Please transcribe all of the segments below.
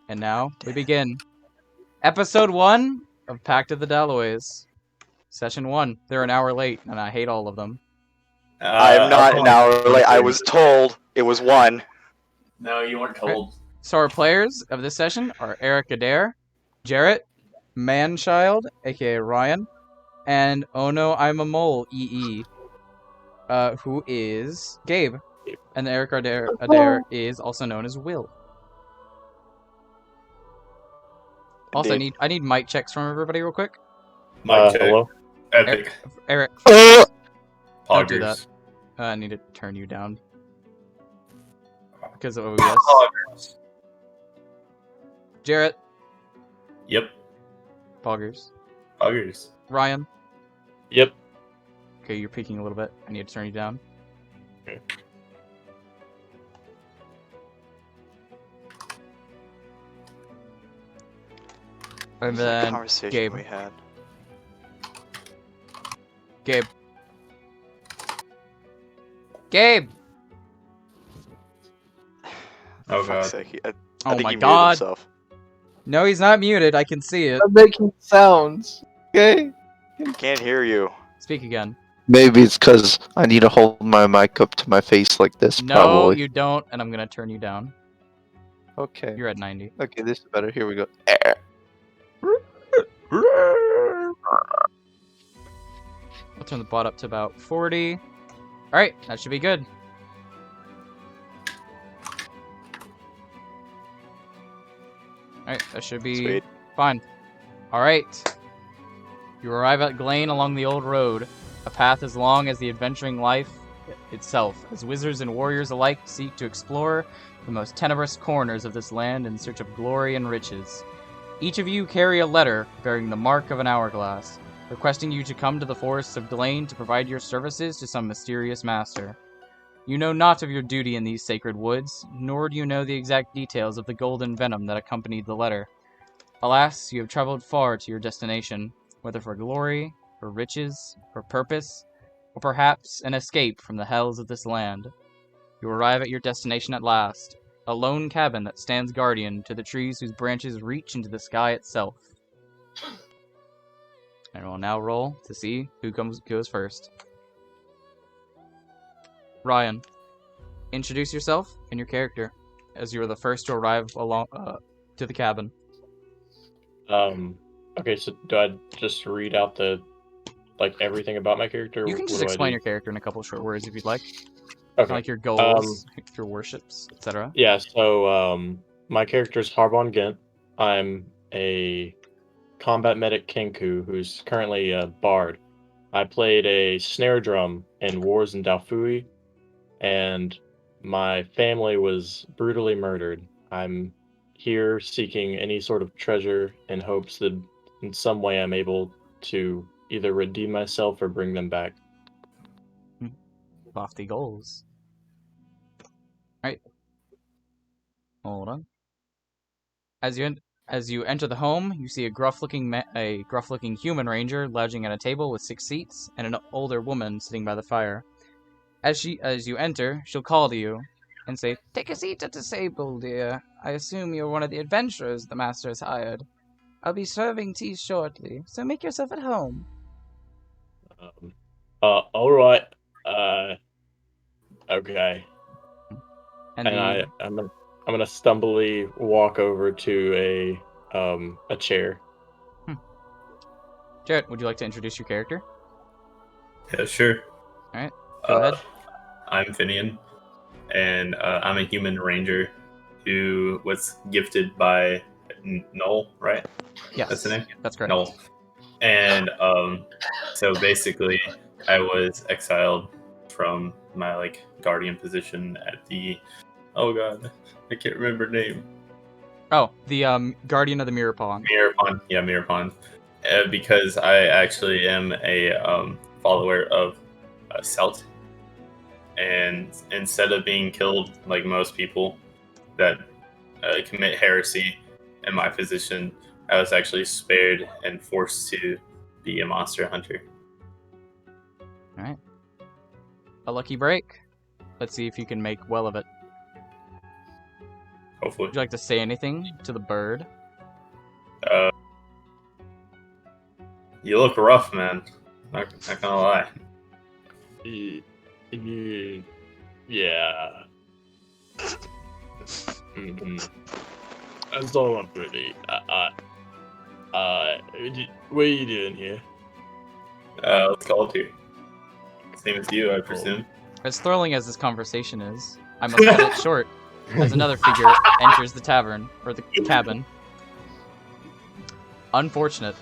And now we begin. Episode 1 of Pact of the Dalloways. Session 1. They're an hour late, and I hate all of them. I'm not an hour late. I was told it was 1. No, you weren't told. So our players of this session are Erik, Adair, Jarrett, ManChild, aka Ryan, and Oh No, I'm a Mole, EE, who is Gabe. And Erik Adair is also known as Will. Also, I need mic checks from everybody real quick. Mic check. Hello? Epic. Eric, don't do that. Poggers. I need to turn you down. Because of OBS. Poggers. Jarrett, Yep. Poggers. Poggers. Ryan. Yep. Okay, you're peeking a little bit. I need to turn you down. Okay. And It's like a then conversation Gabe. we had. Gabe. Gabe! Oh For fuck's god. sake, I Oh think my he muted god! himself. No, he's not muted. I can see it. I'm making sounds. Okay? Can't hear you. Speak again. Maybe it's because I need to hold my mic up to my face like this, No, probably. you don't, and I'm gonna turn you down. Okay. You're at 90. Okay, this is better. Here we go. I'll turn the bot up to about 40. Alright, that should be good. Alright, that should be Sweet. fine. Alright. You arrive at Glane along the old road, a path as long as the adventuring life itself, as wizards and warriors alike seek to explore the most tenebrous corners of this land in search of glory and riches. Each of you carry a letter bearing the mark of an hourglass, requesting you to come to the forests of Glane to provide your services to some mysterious master. You know not of your duty in these sacred woods, nor do you know the exact details of the golden venom that accompanied the letter. Alas, you have traveled far to your destination, whether for glory, for riches, for purpose, or perhaps an escape from the hells of this land. You arrive at your destination at last, a lone cabin that stands guardian to the trees whose branches reach into the sky itself. And we'll now roll to see who goes first. Ryan, introduce yourself and your character, as you are the first to arrive along to the cabin. Okay, so do I just read out everything about my character? You can What just do I explain do? your character in a couple short words if you'd like. Okay. Like your goals, your worships, etc. Yeah, so my character is Harbon Gent. I'm a combat medic Kenku who's currently a bard. I played a snare drum in Wars in Dalfui, and my family was brutally murdered. I'm here seeking any sort of treasure in hopes that in some way I'm able to either redeem myself or bring them back. Lofty goals. Alright. Hold on. As you enter the home, you see a gruff-looking human ranger lounging at a table with 6 seats, and an older woman sitting by the fire. As you enter, she'll call to you and say, "Take a seat at the table, dear. I assume you're one of the adventurers the master has hired. I'll be serving tea shortly, so make yourself at home." All right. Okay. And I'm gonna stumbly walk over to a chair. Jarrett, would you like to introduce your character? Yeah, sure. Alright, go ahead. I'm Finian, and I'm a human ranger who was gifted by Null, right? Yes, That's the name? that's correct. Null. And so basically, I was exiled from my guardian position at the oh god, I can't remember her name. Oh, the Guardian of the Mirror Pond. Mirror Pond, yeah, Mirror Pond. Because I actually am a follower of Celt, and instead of being killed like most people that commit heresy in my position, I was actually spared and forced to be a monster hunter. Alright. A lucky break. Let's see if you can make well of it. Hopefully. Would you like to say anything to the bird? You look rough, man. Not gonna lie. Yeah. That's all I'm pretty. What are you doing here? Let's call it you. Same as you, I presume. As thrilling as this conversation is, I must cut it short as another figure enters the tavern, or the cabin. Unfortunate.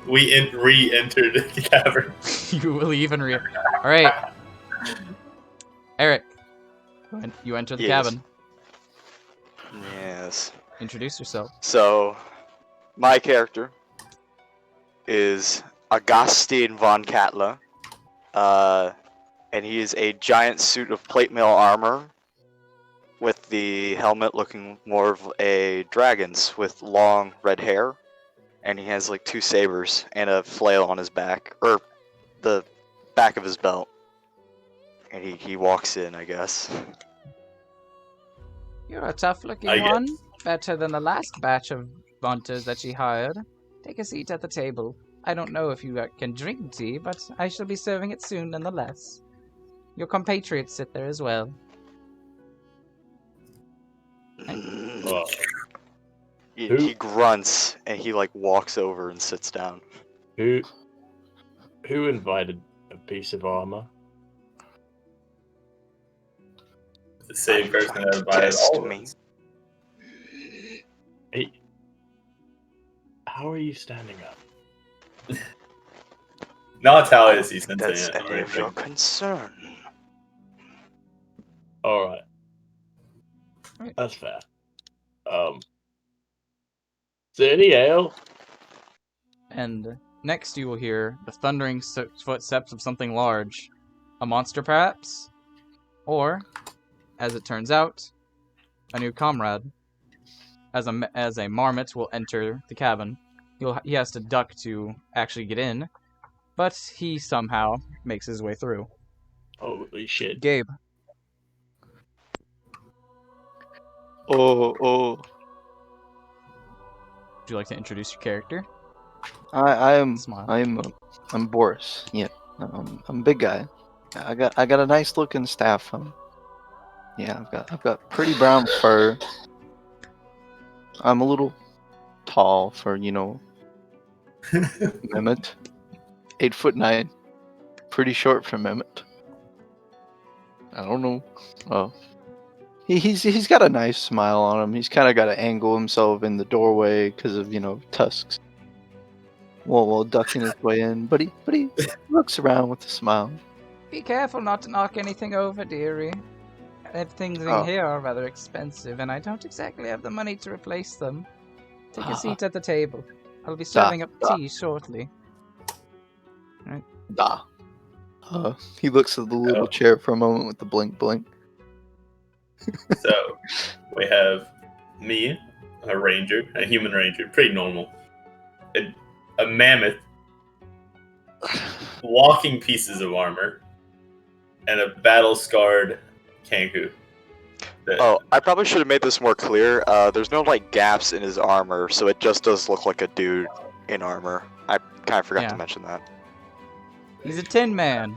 We re-entered the cavern. You will even Alright. Erik, you enter the Yes. cabin. Yes. Introduce yourself. So, my character is Augastine von Katla. And he is a giant suit of plate mail armor with the helmet looking more of a dragon's with long red hair. And he has like 2 sabers and a flail on his back, or the back of his belt. And he walks in, I guess. You're a tough-looking I guess. one. Better than the last batch of bunters that she hired. Take a seat at the table. I don't know if you can drink tea, but I shall be serving it soon nonetheless. Your compatriots sit there as well. He grunts and he like walks over and sits down. Who invited a piece of armor? The same I'm person trying that to invited test all of me. us. Hey, how are you standing up? Not how is he sensing That's it. any of your concern. All right, that's fair. Is there any ale? And next you will hear the thundering footsteps of something large. A monster, perhaps? Or, as it turns out, a new comrade. As a Marmot will enter the cabin. He has to duck to actually get in, but he somehow makes his way through. Holy shit! Gabe. Oh, Would you like to introduce your character? I'm Smile. I'm Boris. Yeah, I'm a big guy. I got a nice looking staff. Yeah, I've got pretty brown fur. I'm a little tall for Mehmet. 8'9". Pretty short for Mehmet. I don't know. Oh. He's got a nice smile on him. He's kind of got to angle himself in the doorway because of tusks. While ducking his way in, but he looks around with a smile. Be careful not to knock anything over, dearie. Things in here are rather expensive, and I don't exactly have the money to replace them. Take a seat at the table. I'll be serving up tea shortly. Da. He looks at the little chair for a moment with the blink blink. So, we have me, a ranger, a human ranger, pretty normal. A mammoth, walking pieces of armor, and a battle-scarred Kenku. Oh, I probably should have made this more clear. There's no like gaps in his armor, so it just does look like a dude in armor. I kind of forgot to mention that. He's a tin man.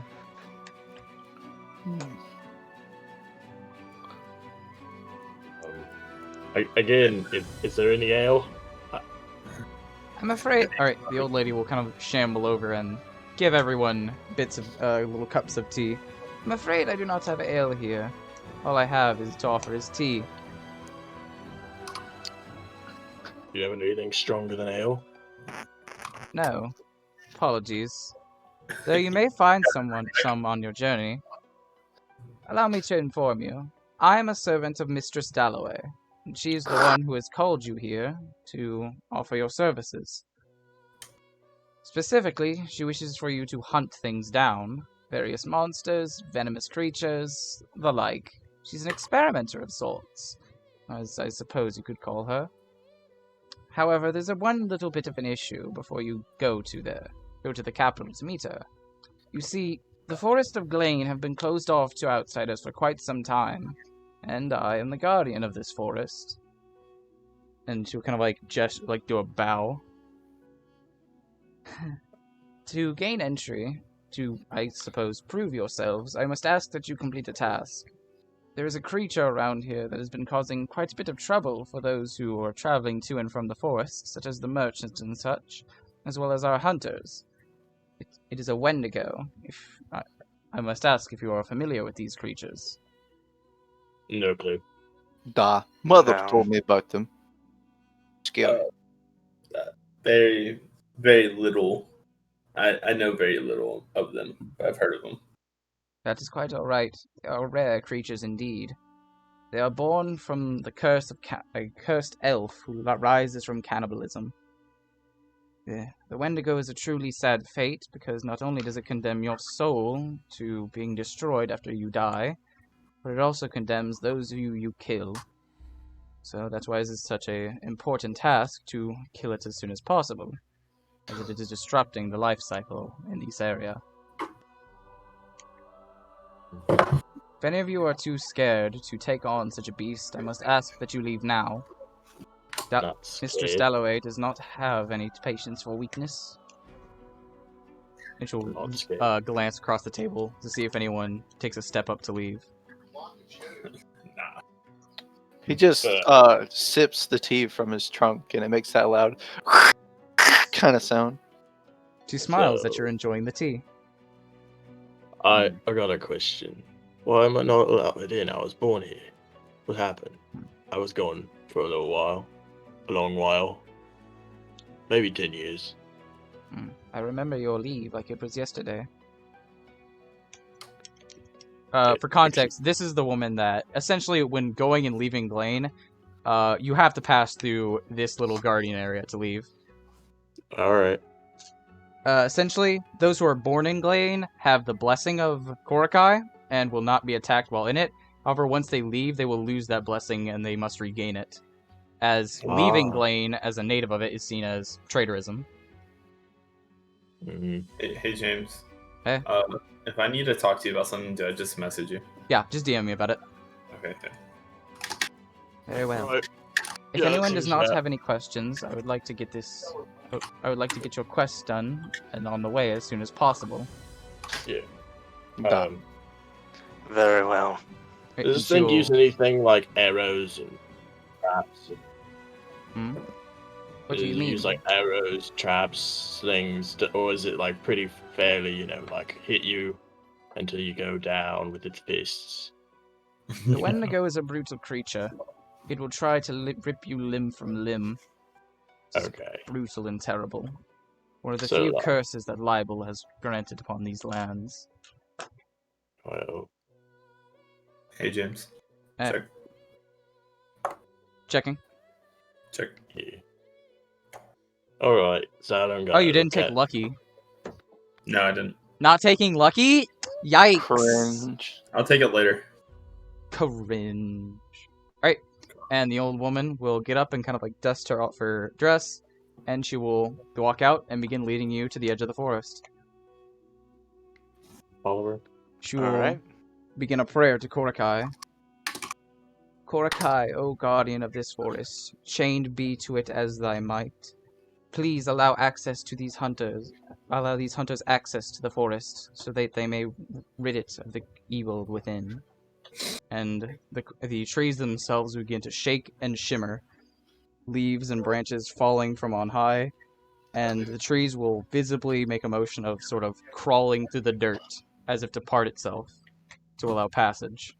Again, is there any ale? I'm afraid. Alright, the old lady will kind of shamble over and give everyone bits of little cups of tea. I'm afraid I do not have ale here. All I have is to offer is tea. Do you have anything stronger than ale? No. Apologies. Though you may find some on your journey. Allow me to inform you. I am a servant of Mistress Dalloway, and she is the one who has called you here to offer your services. Specifically, she wishes for you to hunt things down. Various monsters, venomous creatures, the like. She's an experimenter of sorts, as I suppose you could call her. However, there's one little bit of an issue before you go to the capital to meet her. You see, The Forest of Glane have been closed off to outsiders for quite some time, and I am the guardian of this forest. And she'll kind of like do a bow. To gain entry, to, I suppose, prove yourselves, I must ask that you complete a task. There is a creature around here that has been causing quite a bit of trouble for those who are traveling to and from the forest, such as the merchants and such, as well as our hunters. It is a Wendigo. I must ask if you are familiar with these creatures. No clue. Da. Mother No. told me about them. Scary. Very, very little. I know very little of them, but I've heard of them. That is quite all right. They are rare creatures indeed. They are born from the curse of a cursed elf who rises from cannibalism. The Wendigo is a truly sad fate, because not only does it condemn your soul to being destroyed after you die, but it also condemns those who you kill. So that's why it is such an important task to kill it as soon as possible, as it is disrupting the life cycle in this area. If any of you are too scared to take on such a beast, I must ask that you leave now. Not Mistress scared. Dalloways does not have any patience for weakness. And she'll Not scared. glance across the table to see if anyone takes a step up to leave. Nah. He just sips the tea from his trunk, and it makes that loud kind of sound. She smiles that So- you're enjoying the tea. I got a question. Why am I not allowed in? I was born here. What happened? I was gone for a little while. A long while. Maybe 10 years. I remember your leave like it was yesterday. For context, this is the woman that, essentially, when going and leaving Glane, you have to pass through this little guardian area to leave. Alright. Essentially, those who are born in Glane have the blessing of Korakai and will not be attacked while in it. However, once they leave, they will lose that blessing and they must regain it. As leaving Glane as a native of it is seen as traitorism. Mm-hmm. Hey James. Hey. If I need to talk to you about something, do I just message you? Yeah, just DM me about it. Okay. Very well. Right. If Yeah, anyone that does seems not fair. have any questions, I would like to get this. I would like to get your quest done and on the way as soon as possible. Da. Very well. Right, Does this thing use anything like arrows and traps? What do you Does it mean? use like arrows, traps, things, or is it like pretty fairly, like hit you until you go down with its fists? The Wendigo is a brutal creature. It will try to rip you limb from limb. It's Okay. brutal and terrible. One of the So, few like- curses that Libel has granted upon these lands. Well, Hey James. Eh. Check. Checking. Check. yeah. Alright, so I don't got Oh, you didn't take Lucky. No, I didn't. Not taking Lucky? Yikes. Cringe. I'll take it later. Cringe. Alright. And the old woman will get up and kind of like dust her off her dress, and she will walk out and begin leading you to the edge of the forest. Follower. She will Alright. begin a prayer to Korakai. Korakai, O guardian of this forest, chained be to it as thy might. Please allow access to these hunters. Allow these hunters access to the forest, so that they may rid it of the evil within. And the trees themselves begin to shake and shimmer, leaves and branches falling from on high, and the trees will visibly make a motion of sort of crawling through the dirt, as if to part itself, to allow passage.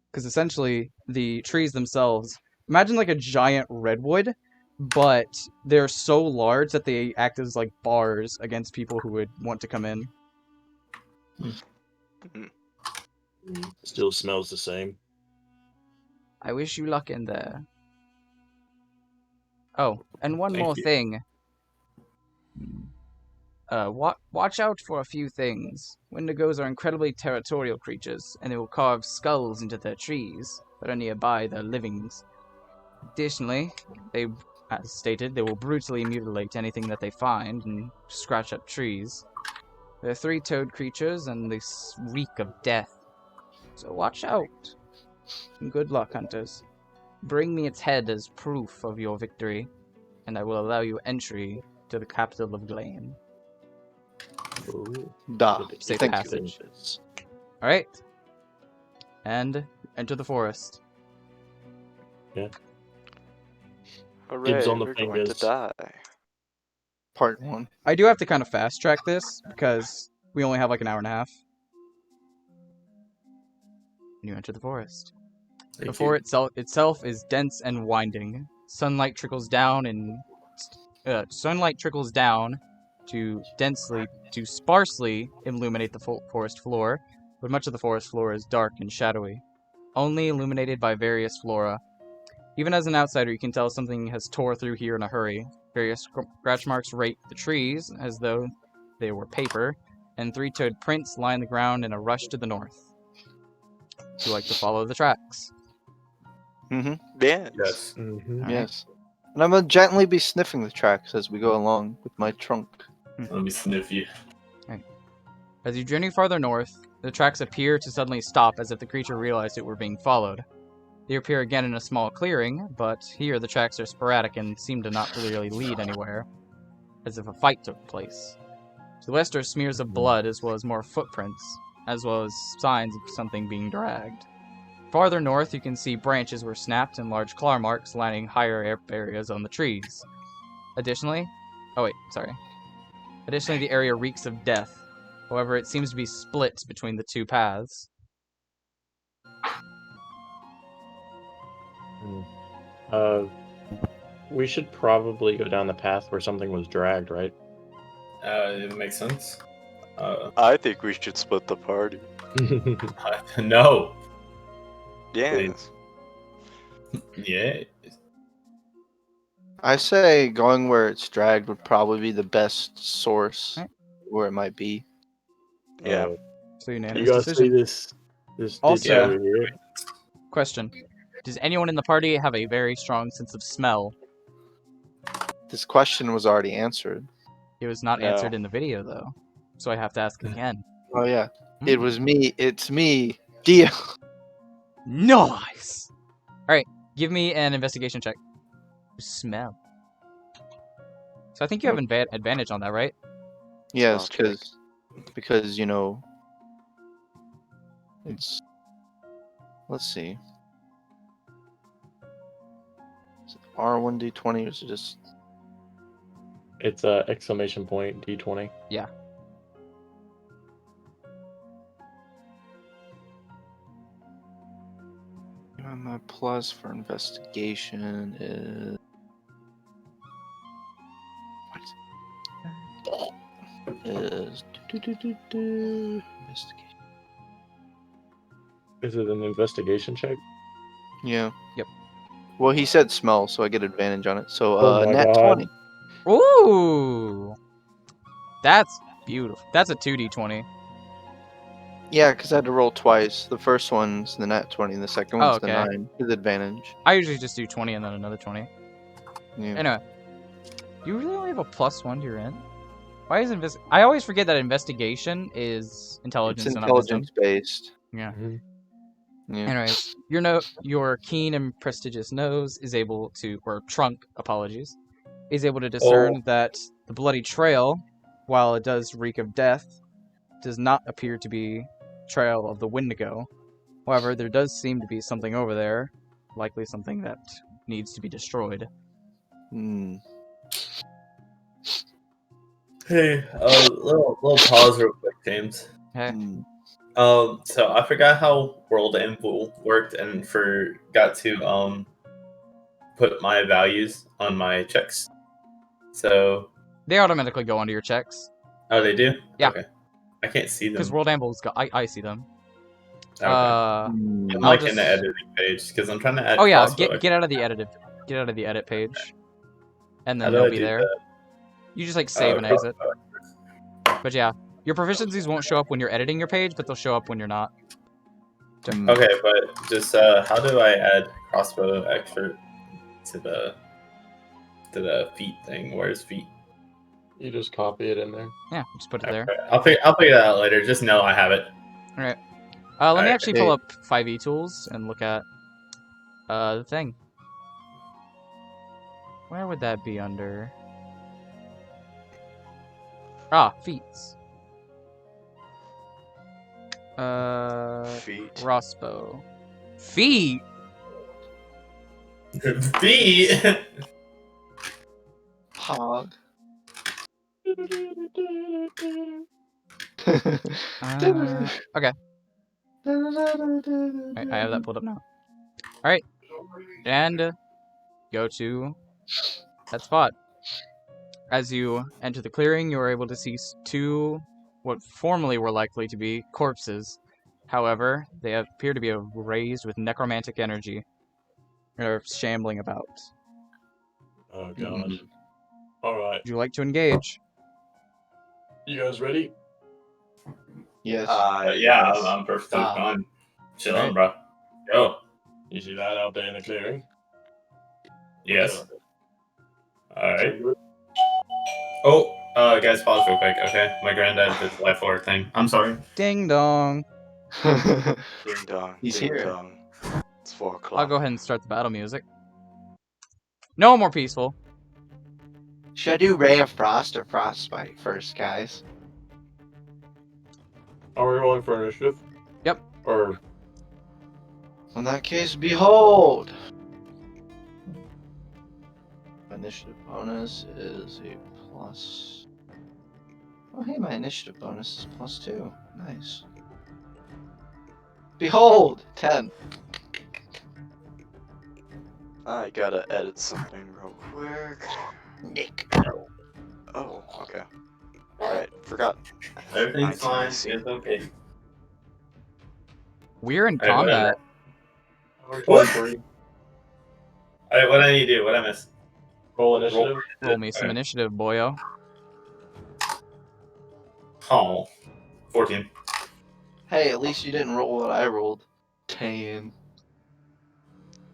Because essentially, the trees themselves, imagine like a giant redwood, but they're so large that they act as like bars against people who would want to come in. Still smells the same. I wish you luck in there. Oh, and one Thank more you. thing. Watch out for a few things. Wendigos are incredibly territorial creatures, and they will carve skulls into their trees that are nearby their livings. Additionally, they, as stated, they will brutally mutilate anything that they find and scratch up trees. They're three-toed creatures, and they reek of death. So watch out. And good luck, hunters. Bring me its head as proof of your victory, and I will allow you entry to the capital of Glane. Ooh. Da. Safe Thank passage. Alright. And enter the forest. Hooray, Dibs on the we're going to fingers. die. Part 1. I do have to kind of fast track this, because we only have like an hour and a half. You enter the forest. Thank The forest you. itself is dense and winding. Sunlight trickles down to sparsely illuminate the forest floor, but much of the forest floor is dark and shadowy, only illuminated by various flora. Even as an outsider, you can tell something has tore through here in a hurry. Various scratch marks rake the trees as though they were paper, and three-toed prints line the ground in a rush to the north. Would you like to follow the tracks? Mm-hmm. Yes. Yes. Mm-hmm. Yes. And I'm gonna gently be sniffing the tracks as we go along with my trunk. Let me sniff you. As you journey farther north, the tracks appear to suddenly stop as if the creature realized it were being followed. They appear again in a small clearing, but here the tracks are sporadic and seem to not really lead anywhere, as if a fight took place. To the west are smears of blood as well as more footprints, as well as signs of something being dragged. Farther north, you can see branches were snapped and large claw marks lining higher areas on the trees. Additionally, the area reeks of death. However, it seems to be split between the two paths. We should probably go down the path where something was dragged, right? It makes sense. I think we should split the party. No. Yes. Yeah. I say going where it's dragged would probably be the best source where it might be. Yeah. So You unanimous gotta see decision. this Also- ditch over here. Question. Does anyone in the party have a very strong sense of smell? This question was already answered. It was not No. answered in the video, though. So I have to ask again. Oh yeah. It was me. It's me. Dia. Nice! Alright, give me an investigation check. Smell. So I think you have advantage on that, right? Yes, Smell check. because you know it's. Let's see. Is it R1D20 or is it just? It's a exclamation point D20. My plus for investigation is. What is investigation? Is it an investigation check? Yeah. Yep. Well, he said smell, so I get advantage on it. So, Oh my nat God. 20. Ooh! That's beautiful. That's a 2d20. Yeah, because I had to roll twice. The first one's the nat 20, and the second one's the okay. 9 with advantage. I usually just do 20 and then another 20. Yeah. Anyway. You really only have a +1 to your int? Why is I always forget that investigation is intelligence It's and not wisdom. intelligence based. Yeah. Yeah. Anyways, your keen and prestigious nose is able to, or trunk, apologies, is able to discern that the bloody trail, while it does reek of death, does not appear to be trail of the Wendigo. However, there does seem to be something over there, likely something that needs to be destroyed. Hmm. Hey, little pause real quick, James. Okay. Hmm. So I forgot how World Anvil worked and forgot to put my values on my checks. So They automatically go onto your checks. oh, they do? Yeah. Okay. I can't see them. Because World Anvil's got, I see them. Okay. Hmm. I'm I'll like just- in the editing page because I'm trying to add. Oh yeah, crossbow. get out of the edit page, and How then do they'll I be do there. that? You just like save and Okay. exit. But yeah, your proficiencies won't show up when you're editing your page, but they'll show up when you're not. Hmm. Okay, but just how do I add crossbow expert to the feet thing? Where's feet? You just copy it in there. Yeah, just put it there. Okay. I'll figure that out later. Just know I have it. All right. Let me Alright. actually pull up 5e tools and look at the thing. Where would that be under? Ah, feats. Feet. Crossbow. Feet. B. Hog. Okay. I have that pulled up now. All right, and go to that spot. As you enter the clearing, you are able to see two, what formerly were likely to be corpses. However, they appear to be raised with necromantic energy. They're shambling about. Oh god. Alright. Would you like to engage? You guys ready? Yes. Yeah, I'm perfectly fine. Chilling, bro. Go. You see that out there in the clearing? Yes. Alright. Oh, guys, pause real quick, okay? My granddad did the life order thing. I'm sorry. Ding dong. Ding dong. He's ding here. Dong. It's 4 o'clock. I'll go ahead and start the battle music. No more peaceful. Should I do Ray of Frost or Frostbite first, guys? Are we rolling for initiative? Yep. Or In that case, behold! Initiative bonus is a plus. Oh, hey, my initiative bonus is +2. Nice. Behold! 10. I gotta edit something real quick. Nick. Oh, okay. Alright, forgot. Everything's fine. 19. It's okay. We're in Hey, combat. What? Alright, what do I need to do? What I miss? roll initiative? Roll me some initiative, boyo. Oh. 14. Hey, at least you didn't roll what I rolled. 10.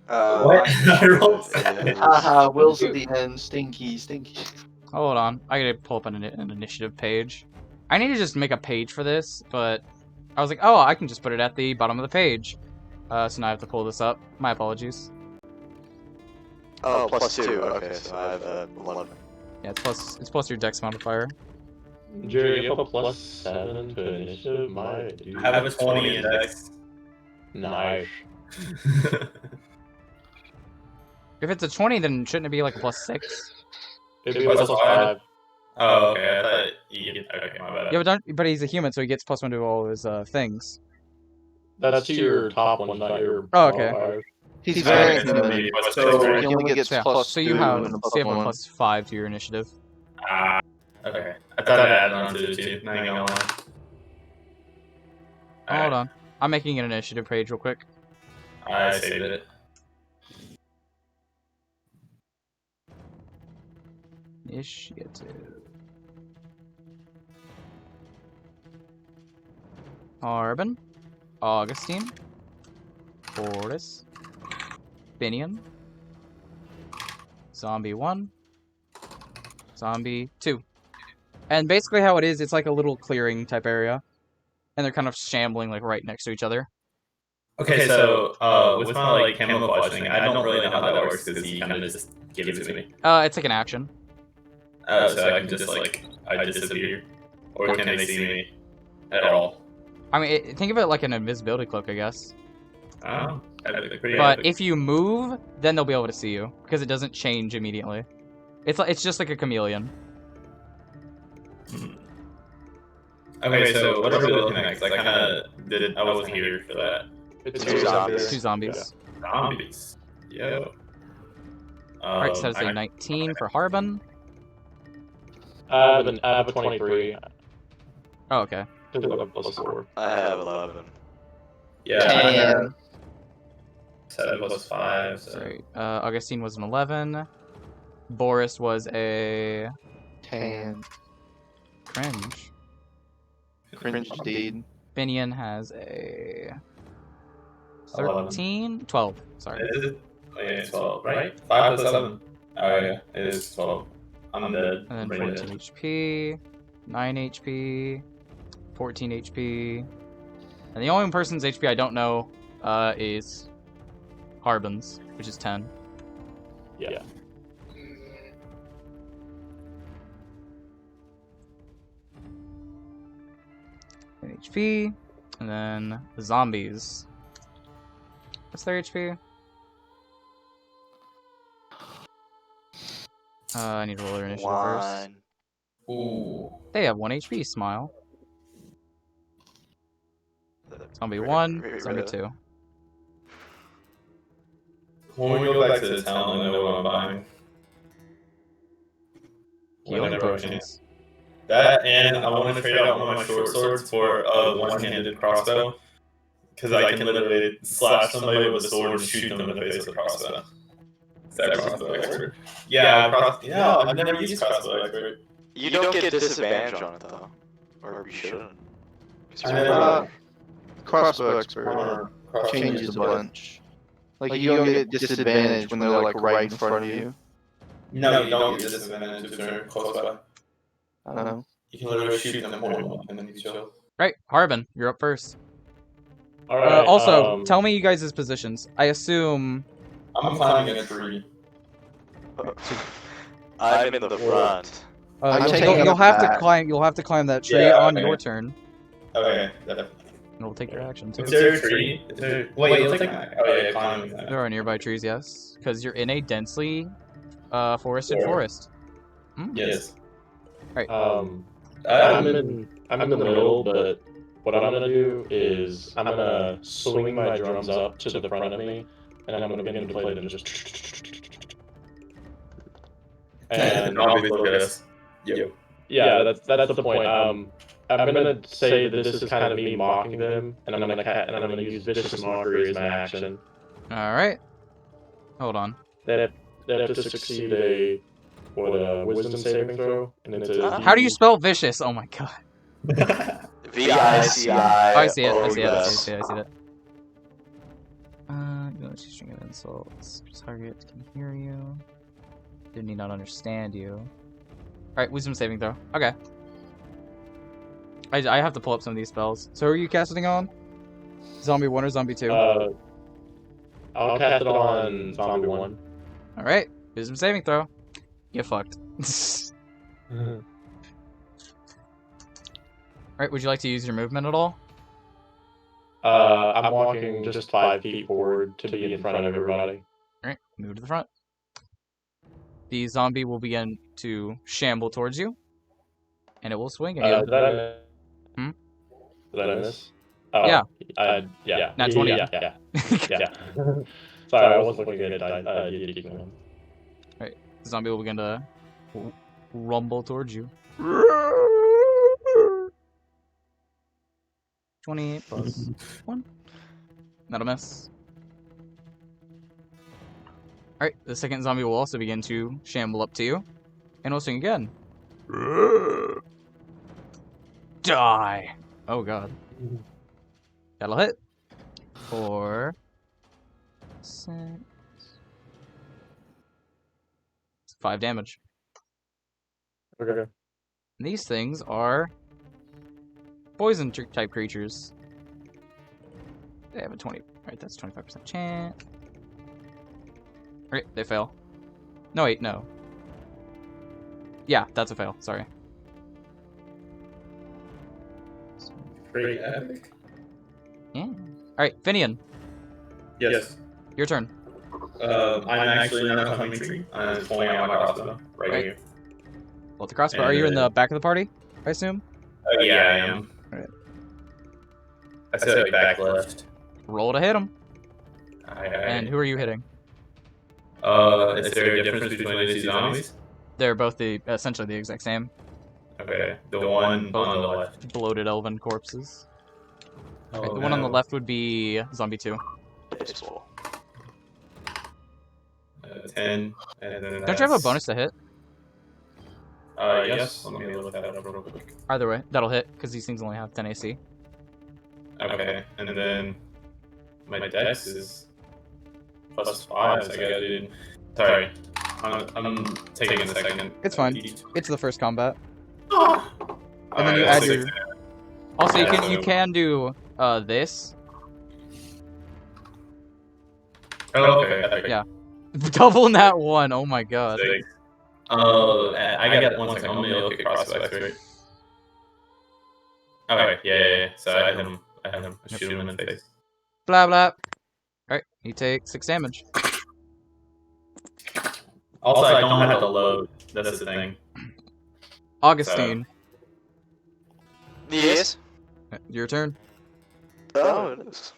What? I rolled is- Haha, Will's at the end. Stinky, stinky. Hold on. I gotta pull up an initiative page. I need to just make a page for this, but I was like, oh, I can just put it at the bottom of the page. So now I have to pull this up. My apologies. Oh, +2. Okay, so I have 11. Yeah, it's plus your dex modifier. Jerry, you have a +7 to initiative? My dude. I have a 20 index. Nice. If it's a 20, then shouldn't it be like a +6? It'd be a +5. Oh, okay. I thought you get. Okay, my bad. Yeah, but he's a human, so he gets +1 to all his things. That's to your top one, not your Oh, okay. modifiers. He's Alright, very so human. maybe So he +6. only gets Yeah, plus so you 2 have and a so you have a +1. +5 to your initiative. Ah, okay. I thought I added on to it too. Not gonna lie. Hold on. I'm making an initiative page real quick. I saved it. Initiative. Harbon. Augastine. Boris. Finian. Zombie 1. Zombie 2. And basically how it is, it's like a little clearing type area. And they're kind of shambling like right next to each other. Okay, so with my like camouflage thing, I don't really know how that works because he kind of just gives it to me. It's like an action. So I can just like I disappear, or can they see me at all? I mean, think of it like an invisibility cloak, I guess. Oh, that'd be pretty But epic. if you move, then they'll be able to see you because it doesn't change immediately. It's just like a chameleon. Okay, so what are we looking at? 'Cause I kind of did. I wasn't here for that. It's Two zombies. 2 zombies. Zombies. Yo. Alright, so that's a I- 19 for Harbon. I have a 23. Oh, okay. I have a +4. I have 11. Yeah. 10. 7 + 5. So. Sorry. Augustine was an 11. Boris was a 10. cringe. Cringe indeed. Finian has a 11. 13? 12. Sorry. Is it? Oh, yeah, it's 12, right? 5 + 7. Oh yeah, it is 12. I'm dead. And then Brain 14 dead. HP, 9 HP, 14 HP. And the only person's HP I don't know is Harbon's, which is 10. Yeah. HP. And then the zombies. What's their HP? I need to roll their initiative first. Ooh. They have 1 HP, smile. Zombie Really? 1, Really? zombie 2. When we go back to the town, I know what I'm buying. Healing Whenever I can. potions. That, and I want to trade out one of my short swords for a one-handed crossbow. Because I can literally slash somebody with a sword and shoot them in the face with a crossbow. Is that crossbow expert? Yeah, I've never used crossbow expert. You don't get disadvantage on it though, or you shouldn't. 'Cause I you're know. alive. Crossbow expert changes a bunch. Like you don't get disadvantage when they're like right in front of you. No, you don't get disadvantage if they're close by. I don't know. You can literally shoot them more than one and then you chill. Right, Harbon, you're up first. All right. Also, tell me you guys' positions. I assume... I'm climbing a tree. I'm in the front. I'm you'll, taking you'll up have back. to climb. You'll have to climb that tree Yeah, on okay. your turn, Okay, definitely. and it'll take your action too. Is there a tree? Wait, it'll take my... Oh yeah, climbing. There are nearby trees, yes, because you're in a densely forested Sure. forest. Yes. Right. I'm in the middle, but what I'm gonna do is I'm gonna swing my drums up to the front of me, and I'm gonna begin to play them just. And Zombies look at us. yeah, that's the point. I'm gonna say that this is kind of me mocking them, and I'm gonna use vicious mockery as my action. All right. Hold on. They have to succeed a wisdom saving throw, and it's a How do you spell vicious? Oh my god. V-I-C-I. Oh, I see it. I Oh, see it. yes. I see it. I see it. Go to string of insults. Target can hear you. They need not understand you. Alright, wisdom saving throw. Okay. I have to pull up some of these spells. So who are you casting on? Zombie 1 or Zombie 2? I'll cast it on Zombie 1. Alright, wisdom saving throw. Get fucked. Alright, would you like to use your movement at all? I'm walking just 5 feet forward to be in front of everybody. Alright, move to the front. The zombie will begin to shamble towards you. And it will swing at you. Did I Hmm? Did I miss? Oh, Yeah. Yeah. Nat 20. Yeah. Sorry, I wasn't looking at D&D. The zombie will begin to rumble towards you. 28 plus 1. Not a miss. Alright, the second zombie will also begin to shamble up to you. And will swing again. Die! Oh god. That'll hit. 4, 6, 5 damage. Okay. And these things are poison type creatures. They have a 20. Alright, that's 25% chance. Alright, they fail. No, wait, no. Yeah, that's a fail. Sorry. Pretty epic. Yeah. Alright, Finian, Yes. your turn. I'm actually not a climbing tree. I'm pulling out my crossbow right here. Well, the crossbow. Are you in the back of the party, I assume? Oh yeah, I am. Alright. I said like back left. Roll to hit him. Alright. And who are you hitting? Is there a difference between these two zombies? They're both essentially the exact same. Okay, the one on the left. Bloated elven corpses. Okay, Oh, the one on the no. left would be zombie 2. Tasteful. 10. And then Don't you have a bonus to hit? Yes. Let me look that up real quick. Either way, that'll hit, because these things only have 10 AC. Okay, and then my dex is +5, so I gotta do... Sorry. I'm taking a second. It's fine. It's the first combat. Ah! And then you Alright, add six. your. Also, you Yeah, can so- you can do this. Oh, okay. Yeah. Double that one. Oh my god. Six. I got 1 second. Only look across the right. Okay, yeah. So I hit him. I shoot him in the face. Blah blah. Alright, you take 6 damage. Also, I don't have to load. That's the thing. Augustine, Yes. your turn. Oh, it is.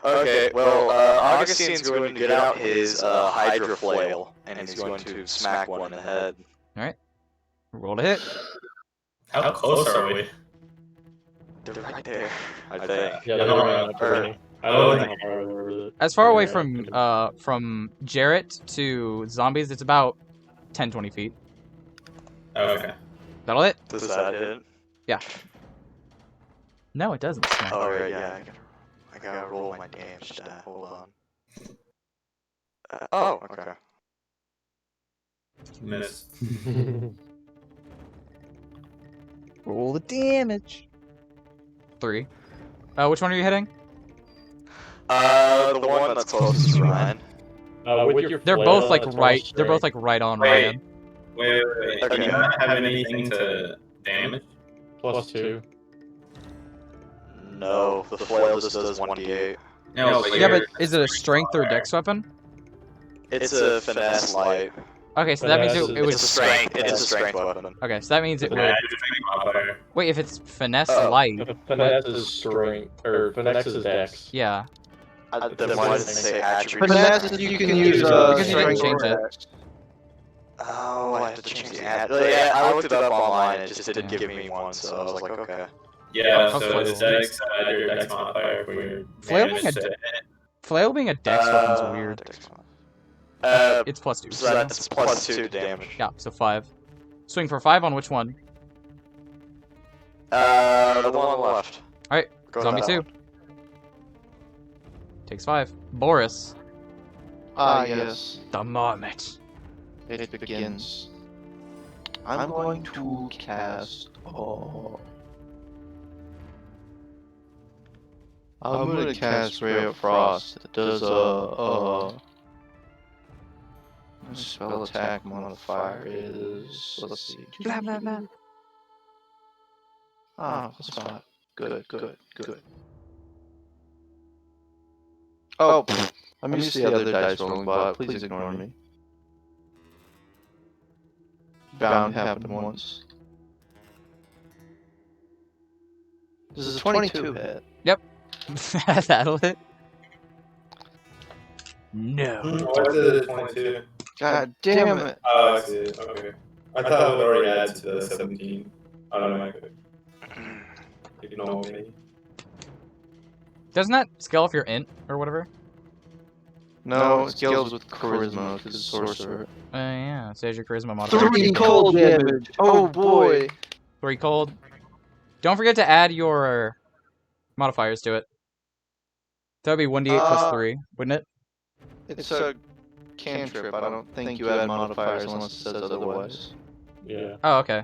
Okay, well, Augustine's going to get out his Hydra Flail, and he's going to smack one in the head. Roll to hit. How close are we? They're right there, I think. Yeah, they're running up for me. I don't know how far they're As far away from Jarrett to zombies, it's about 10-20 feet. Okay. That'll hit? Does that hit? Yeah. No, it doesn't. Oh, right, yeah, I gotta roll my damage stat. Hold on. Oh, okay. Miss. Roll the damage. 3. Which one are you hitting? The one that's closest to Ryan. With your They're flail, both like that's right. all They're both straight. like right on Wait. Ryan. Wait. Okay. Do you not have anything to damage? +2. No, the flail just does 1d8. No, but Yeah, but is it a strength or dex weapon? It's a finesse light. Okay, so that means Finesse it It's would. a strength. It's a strength weapon. Okay, so that means it Yeah, would. it's a strength modifier. Wait, if it's finesse Oh. light, Finesse is strength, or finesse is dex. yeah. Then why does it say attribute? Finesse, you can use Because you didn't strength change or it. dex. Oh, I have to change the attribute. Yeah, I looked it up online. It just didn't give me one, so I was like, okay. Yeah, I'll so it's flail. dex, add your dex modifier for your Flail damage being a to de- hit. Flail being a dex weapon's weird. It's +2. So that's +2 damage. Yeah, so 5. Swing for 5 on which one? The one on the left. Alright, Go zombie to that 2. one. Takes 5. Boris. Yes. The Marmot. It begins. I'm going to cast. I'm gonna cast Ray of Frost. It does my spell attack modifier is, let's see. Blah blah blah. +5. Good. Oh, I'm used to the other dice rolling, but please ignore me. Bound happened once. This is a 22 hit. That'll hit. No. What's the 22? God damn it. Oh, I see. Okay. I thought it would already add to the 17. Automatically. Ignore me. Doesn't that scale if you're int or whatever? No, it scales with charisma because it's sorcerer. Yeah, it says your charisma modifier. 3 cold damage. Oh boy. 3 cold. Don't forget to add your modifiers to it. That would be 1d8 plus 3, wouldn't it? It's a cantrip. I don't think you add modifiers unless it says otherwise. Yeah. Oh, okay.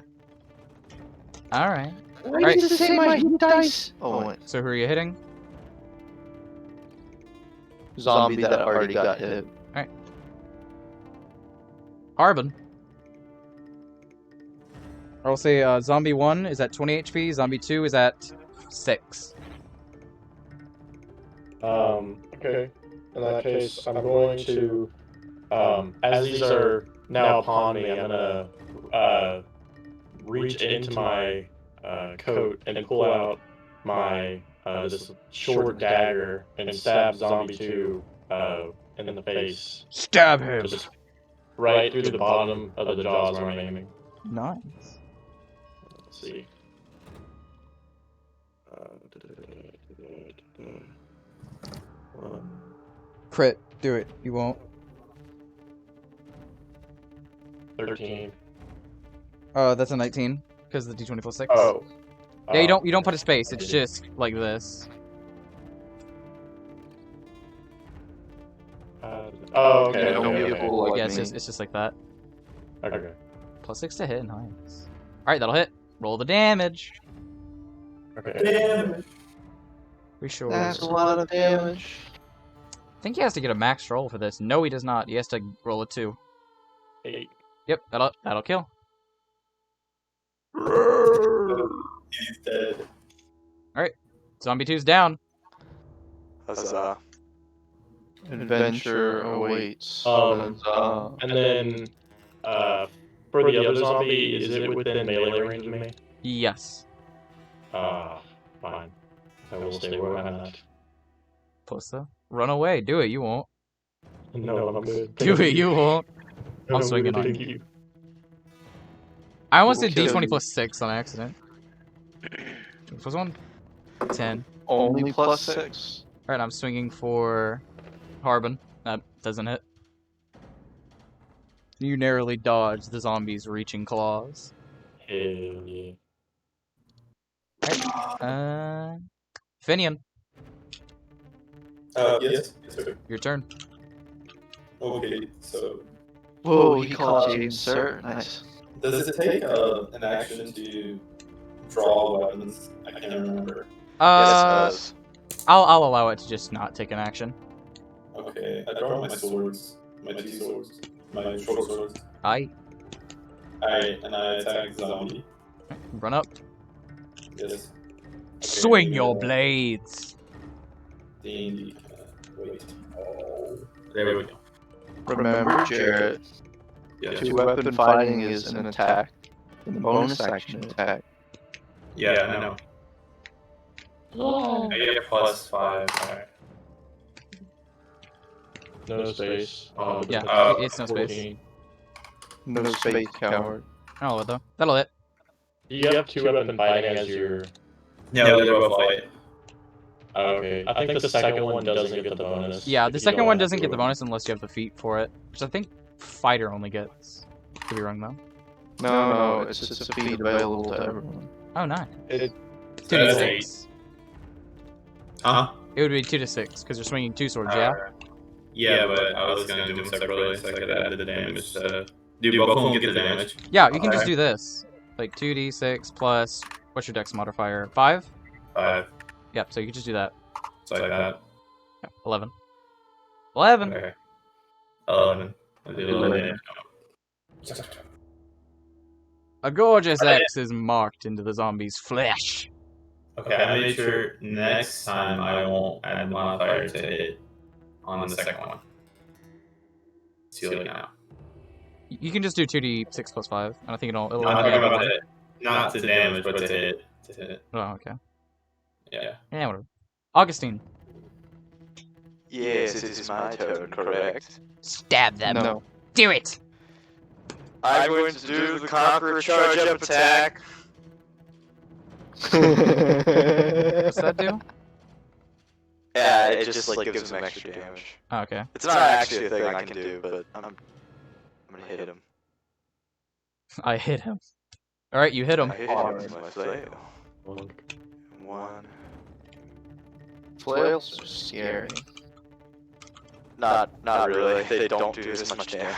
Alright. Why does it say my hit dice? Oh wait. So who are you hitting? Zombie that already got hit. Harbon. I'll say zombie 1 is at 20 HP, zombie 2 is at 6. Okay. In that case, I'm going to, as these are now upon me, I'm gonna reach into my coat and pull out my this short dagger and stab zombie 2 in the face. Stab him! Just right through the bottom of the jaws where I'm aiming. Nice. Let's see. Crit. Do it. You won't. 13. That's a 19 because the d20 plus 6. Oh. Yeah, you don't put a space. It's just like this. Okay. Don't be a fool like Yeah, me. it's just like that. Okay. +6 to hit, nice. Alright, that'll hit. Roll the damage. Okay. We sure. That's a lot of damage. I think he has to get a max roll for this. No, he does not. He has to roll a 2. 8. Yep, that'll kill. He's dead. Zombie 2's down. Huzzah. Adventure awaits. And then, for the other zombie, is it within melee range of me? Yes. Fine. I will stay where I'm at. Pussa. Run away. Do it. You won't. No, I'm good. Do it. You won't. No, I'm swinging on thank you. you. I almost did We'll kill D20 you. +6 on accident. Plus 1. 10. Only +6. Alright, I'm swinging for Harbon. That doesn't hit. You narrowly dodge the zombie's reaching claws. Hell yeah. Finian, Yes, sir. your turn. Okay, so Whoa, he called you sir. Nice. does it take an action to draw weapons? I can't remember. Yes, I'll allow it to just not take an action. Okay, I draw my swords, my 2 swords, my short swords. And And I attack the zombie. run up. Yes. Swing your blades. D&D. Wait. Oh. There we go. Remember, Jarrett, Yeah. 2-weapon fighting is an attack. And the bonus action attack. Yeah, I know. I get +5. Alright. No space. Yeah, it's no space. 14. No space, coward. I'll hit though. That'll hit. You have 2-weapon fighting as your... No, they're both fight. Okay. I think the second one doesn't get the bonus. Yeah, if the you second don't one have doesn't get the 2-weapon. bonus unless you have the feat for it, which I think fighter only gets. Could be wrong though. No, it's just a feat available to everyone. Oh, nice. It- 2d6. Huh? It would be 2 to 6 because you're swinging 2 swords. Yeah. Yeah, but I was gonna do them separately so I could add the damage. Do both of them get the damage? Yeah, you can just Okay. do this. Like 2d6 plus what's your dex modifier? 5. 5. Yep. So you can just do that. So like that. Yeah, 11. 11. Okay. 11. I did 11. A gorgeous X is marked into the zombie's flesh. Okay, I made sure next time I won't add modifier to hit on the second one. See like now. You can just do 2d6 plus 5, and I think it'll. I'm talking about to hit. Not to damage, but to hit. To hit. Oh, okay. Yeah. Yeah, whatever. Augustine. Yes, it is my turn, correct? Stab them. No. Do it. I'm going to do the Conqueror charge up attack. What's that do? Yeah, it just like gives him extra damage. Oh, okay. It's not actually a thing I can do, but I'm gonna hit him. I hit him. Alright, you hit him. I hit him with my flail. One. Flails are scary. Not really. They don't do as much damage.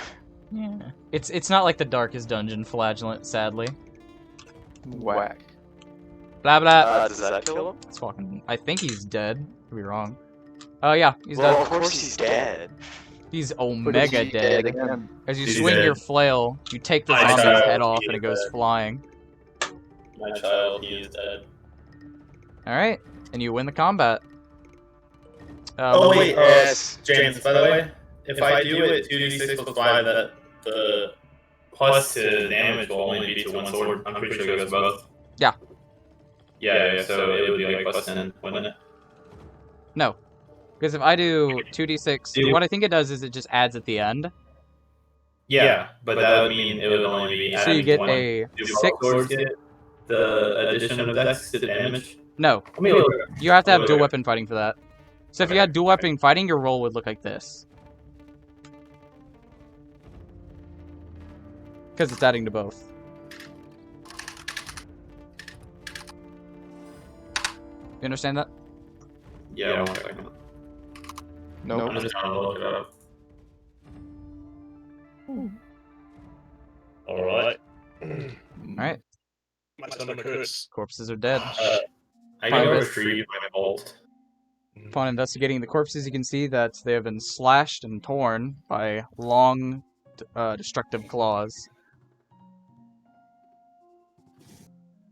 Yeah. It's not like the darkest dungeon flagellant, sadly. Whack. Blah blah. Does that kill him? It's fucking. I think he's dead. Could be wrong. Oh yeah, he's Well, dead. of course he's dead. He's But is omega he dead. again? As you He's swing dead. your flail, you take the I zombie's saw head off he and it is goes dead. flying. My child, he is dead. Alright, and you win the combat. Oh wait, Yes. James, by the way, if I do it 2d6 plus 5, that the plus to damage will only be to one sword. I'm pretty sure it goes both. Yeah. Yeah, so it would be like plus 10, wouldn't it? No. Because if I do 2d6, Do- what I think it does is it just adds at the end. Yeah, but that would mean it would only be So you adding get one. a Do 6. both swords get the addition of dex to damage? No, I mean, you have to have Okay. dual weapon fighting for that. So if you Okay. had dual weapon fighting, your roll would look like this. Because it's adding to both. You understand that? yeah, 1 second. Nope. I'm just trying to look it up. All right. Alright, My stomach hurts. corpses are dead. I Fine, go best- retrieve my bolt. Upon investigating the corpses, you can see that they have been slashed and torn by long, destructive claws.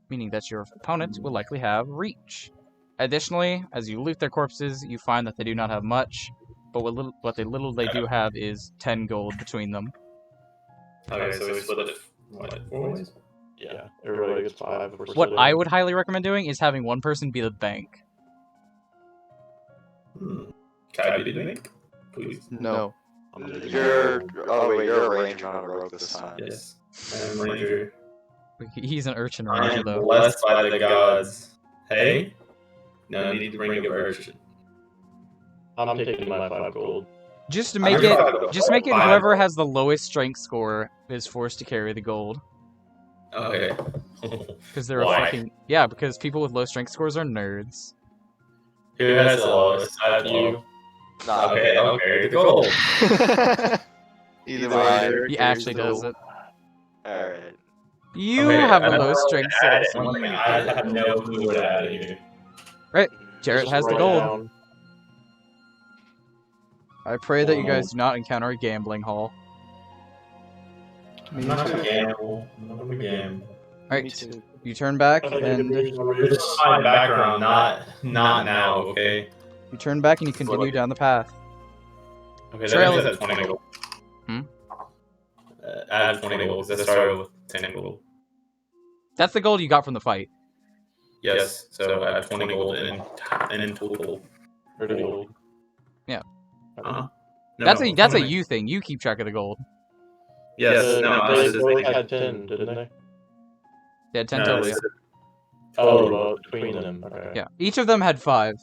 Meaning that your opponent will likely have reach. Additionally, as you loot their corpses, you find that they do not have much, but what little they do have is 10 gold between them. Okay, so we split it. What? 4 ways? Yeah, everybody gets 5. If we're What split I in. would highly recommend doing is having one person be the bank. Can I be the bank? Please. No. You're a ranger, not a rogue this time. Yes. I am ranger. He's an urchin I ranger, am though. blessed by the gods. Hey? No need to bring a virgin. I'm taking my 5 gold. Just make it whoever has the lowest strength score is forced to carry the gold. Okay. Because they're Why? a fucking... Yeah, because people with low strength scores are nerds. Who has the lowest? I have you. Nah, Okay, I'll carry the gold. Either Either way, way, Derek He carries actually the does gold. it. Alright. You Okay, have a I low don't strength add score. it. One thing, I have no clue what to add it here. Jarrett Just has the write gold. down. I pray that you guys do not encounter a gambling hall. I'm not gonna gamble. I'm not gonna gamble. Me Alright, too. you turn back, I think and there's no This reason. is my background, not now, okay? you turn back and you continue down the path. Okay, Trail that of- means I have 20 gold. Hmm? I have 20 gold, because I started with 10 gold. That's the gold you got from the fight. Yes, so I have 20 gold in total. 30 gold. Yeah. Uh-huh. No, That's a 20. you thing. You keep track of the gold. Yes, They no, both had 10, didn't they? Yeah, 10 no, total. this Yeah. is- Oh, well, between them. Okay. Yeah, each of them had 5.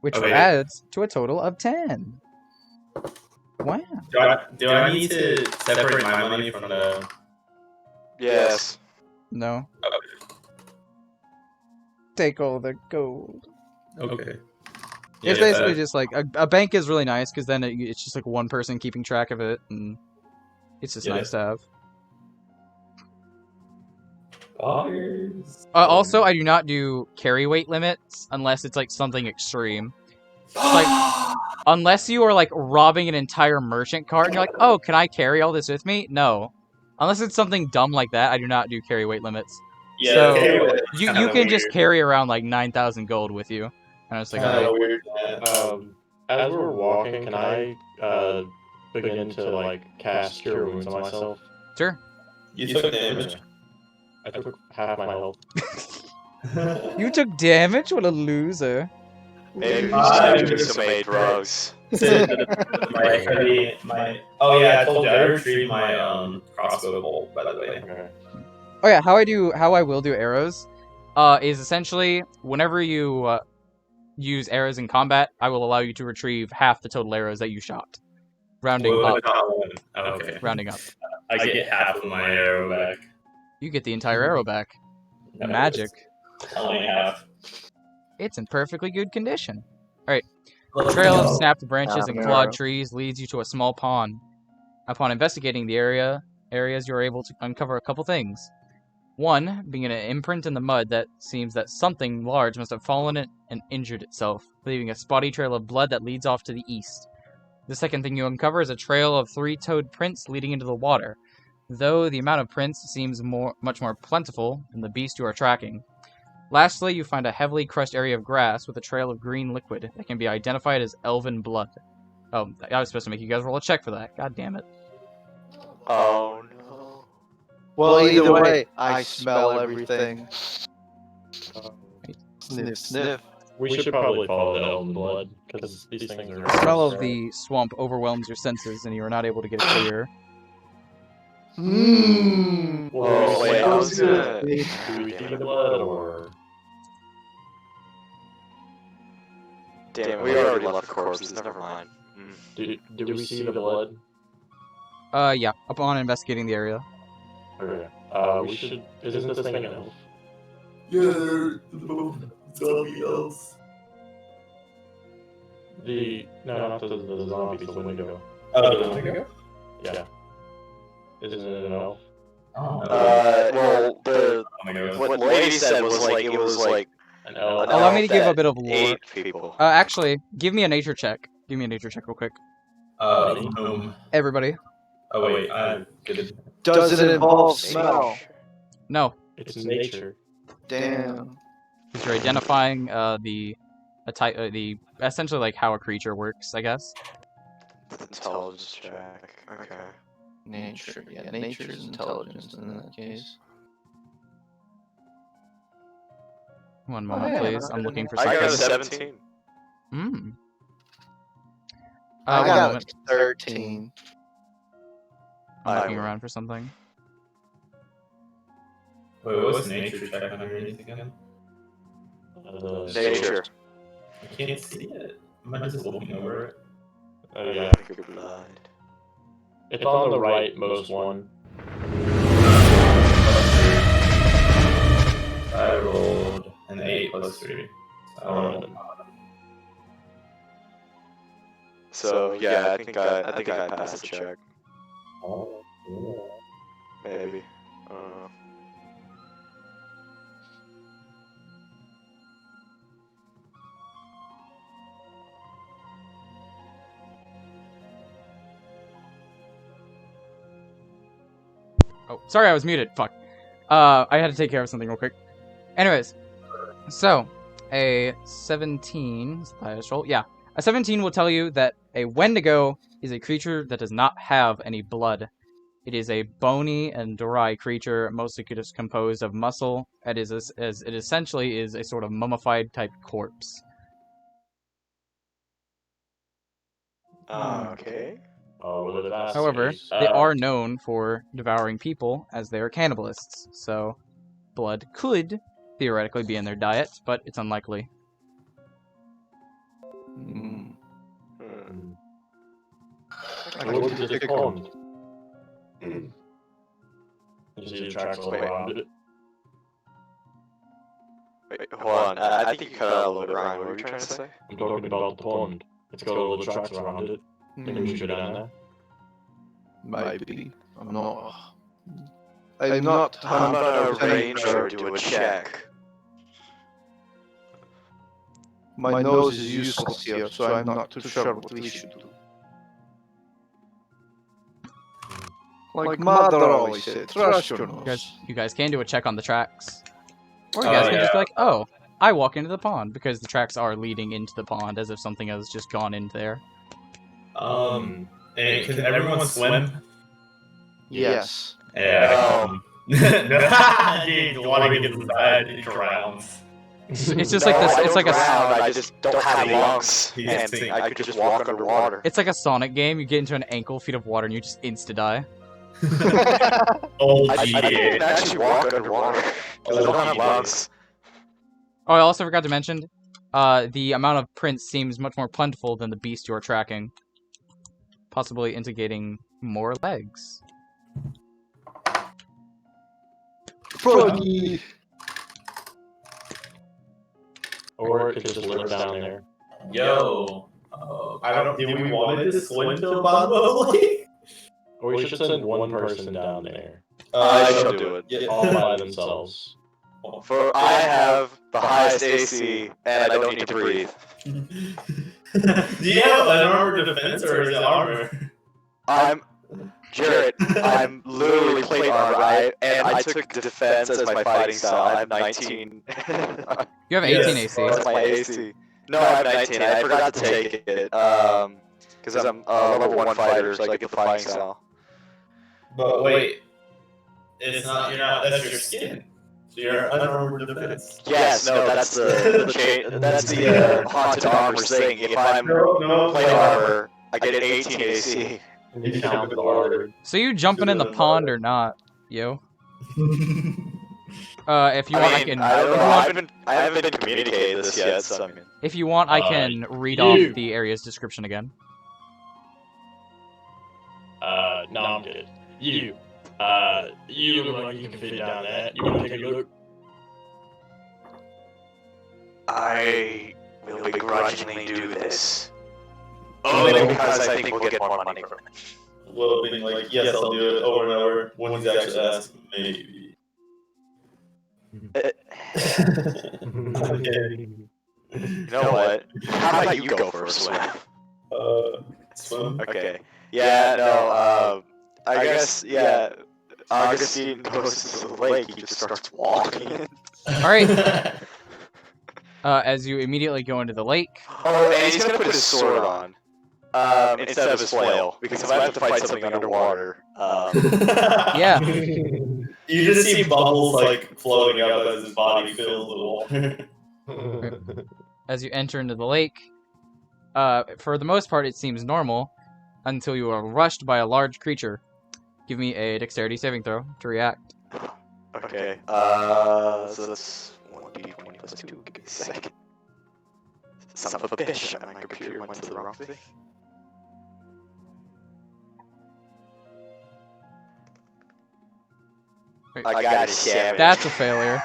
Which Okay. adds to a total of 10. Wow. Do I need to separate my money from the... Yes. No. Take all the gold. Okay. It's Yeah, basically just like a bank is really nice because then it's just like one person keeping track of it, and it's just Yeah. nice to have. Boggers. Also, I do not do carry weight limits unless it's like something extreme. Like, unless you are like robbing an entire merchant cart and you're like, oh, can I carry all this with me? No. Unless it's something dumb like that, I do not do carry weight limits. Yeah, So, okay, well, that's You kinda can just weird. carry around like 9,000 gold with you. And I was like, Kinda alright. weird, yeah. As we're walking, can I begin to like cast Cure Wounds on myself? Sure. You took damage. I took half my health. You took damage? What a loser. Maybe you I should just just made drugs. Oh yeah, I told you I retrieved my crossbow bolt, by the way. Okay. Oh yeah, how I will do arrows, is essentially whenever you use arrows in combat, I will allow you to retrieve half the total arrows that you shot. Rounding Well, up. okay. Rounding up. I get half of my arrow back. You get the entire arrow back. No, Magic. it's only half. It's in perfectly good condition. Alright. The trail of snapped branches and clawed trees leads you to a small pond. Upon investigating the areas you are able to uncover a couple things. One, being an imprint in the mud that seems that something large must have fallen in and injured itself, leaving a spotty trail of blood that leads off to the east. The second thing you uncover is a trail of 3-toed prints leading into the water, though the amount of prints seems much more plentiful than the beast you are tracking. Lastly, you find a heavily crushed area of grass with a trail of green liquid that can be identified as elven blood. Oh, I was supposed to make you guys roll a check for that. God damn it. Oh no. Well, either way, I smell everything. Sniff, sniff. We should probably follow the Elven Blood, because these things are... The smell of the swamp overwhelms your senses, and you are not able to get it clear. Mmm. Oh, wait, I was gonna... Do we see the blood, or... Damn it, we already left the corpses, never mind. Do we see the blood? Yeah, upon investigating the area. Okay. We should... Isn't this thing an elf? Yeah, they're both zombie elves. No, not the zombies, the Wendigo. Oh, the Wendigo? Yeah. Isn't it an elf? Well, Oh my God. what the lady said was like it was like An elf. an Allow me elf to give a that bit of lore. ate people. Actually, give me a nature check. Give me a nature check real quick. Boom. Everybody. Oh wait, I'm good. Does it involve smell? No. It's nature. Damn. Because you're identifying the essentially like how a creature works, I guess. Intelligence check. Okay. Nature. Yeah, nature's intelligence in that case. One moment, yeah, please. I'm looking for I got a something. 17. Hmm. I One got moment. 13. I'm I looking will. around for something. Wait, what was nature check underneath again? Nature. I can't see it. Am I just looking over it? Oh yeah. Your blood. It's on the rightmost one. I rolled an 8 plus 3. So yeah, I think I passed the check. Maybe. I don't know. Oh, sorry, I was muted. Fuck. I had to take care of something real quick. Anyways, so a 17 is the highest roll. Yeah, a 17 will tell you that a Wendigo is a creature that does not have any blood. It is a bony and dry creature, mostly just composed of muscle. It essentially is a sort of mummified type corpse. Okay. However, they are known for devouring people as they are cannibalists, so blood could theoretically be in their diet, but it's unlikely. Mm. Look at the pond. You see the tracks all around it? Wait, hold on. I think you cut out a little bit, Ryan. What were you trying to say? I'm talking about the pond. It's got all the tracks around it. Think we should go down there? Maybe. I'm not How about a 100% ranger do a check? My nose is useless here, so I'm not too sure what we should do. Like Mother always said, trust your nose. You guys can do a check on the tracks. Or you guys can just be like, oh, I walk into the pond, because the tracks are leading into the pond as if something has just gone in there. And can everyone swim? Yes. Yeah. The water gets bad, it drowns. It's just like this. It's like I just don't have any lungs. And I could just walk underwater. It's like a Sonic game. You get into an ankle feet of water and you just insta die. Oh, I didn't actually walk underwater because I don't have lungs. Oh, I also forgot to mention, the amount of prints seems much more plentiful than the beast you're tracking, possibly indicating more legs. Froggy! Or it could just live down there. Yo, I don't. Do we want to swim to the bottom of the lake? Or we should send one person down there. I shall do it. Yeah. All by themselves. For I have the highest AC and I don't need to breathe. Do you have an armor defense or is it armor? I'm Jarrett. I'm literally plate armor, and I took defense as my fighting style. I have 19. You have 18 AC. That's my AC. No, I have 19. I forgot to take it. Because I'm a level 1 fighter, so I get the fighting style. But wait, it's not. You're not. That's your skin. So you're unarmored defense. Yes, no, that's the haunted armor thing. If I'm plate armor, I get an 18 AC. You count the order. So you jumping in the pond or not, yo? If you want, I can. I don't know. I haven't been communicated this yet, so I mean. If you want, I can read off the area's description again. No, I'm good. You look like you can fit down there. You wanna take a look? I will begrudgingly do this. Only because I think we'll get more money from it. Will being like, yes, I'll do it over and over when he's actually asking, maybe. I'm kidding. You know what? How about you go for a swim? Swim? Okay. Yeah, no, I guess, yeah, Augustine goes to the lake, he just starts walking. Alright. As you immediately go into the lake. Oh, and he's gonna put his sword on. Instead of his flail, because if I have to fight something underwater, Yeah. You just see bubbles like floating up as his body fills with water. As you enter into the lake, for the most part it seems normal, until you are rushed by a large creature. Give me a dexterity saving throw to react. okay, so that's 1d20 plus 2, give me a second. Son of a bitch, my computer went to the wrong thing. I got a 7. That's a failure.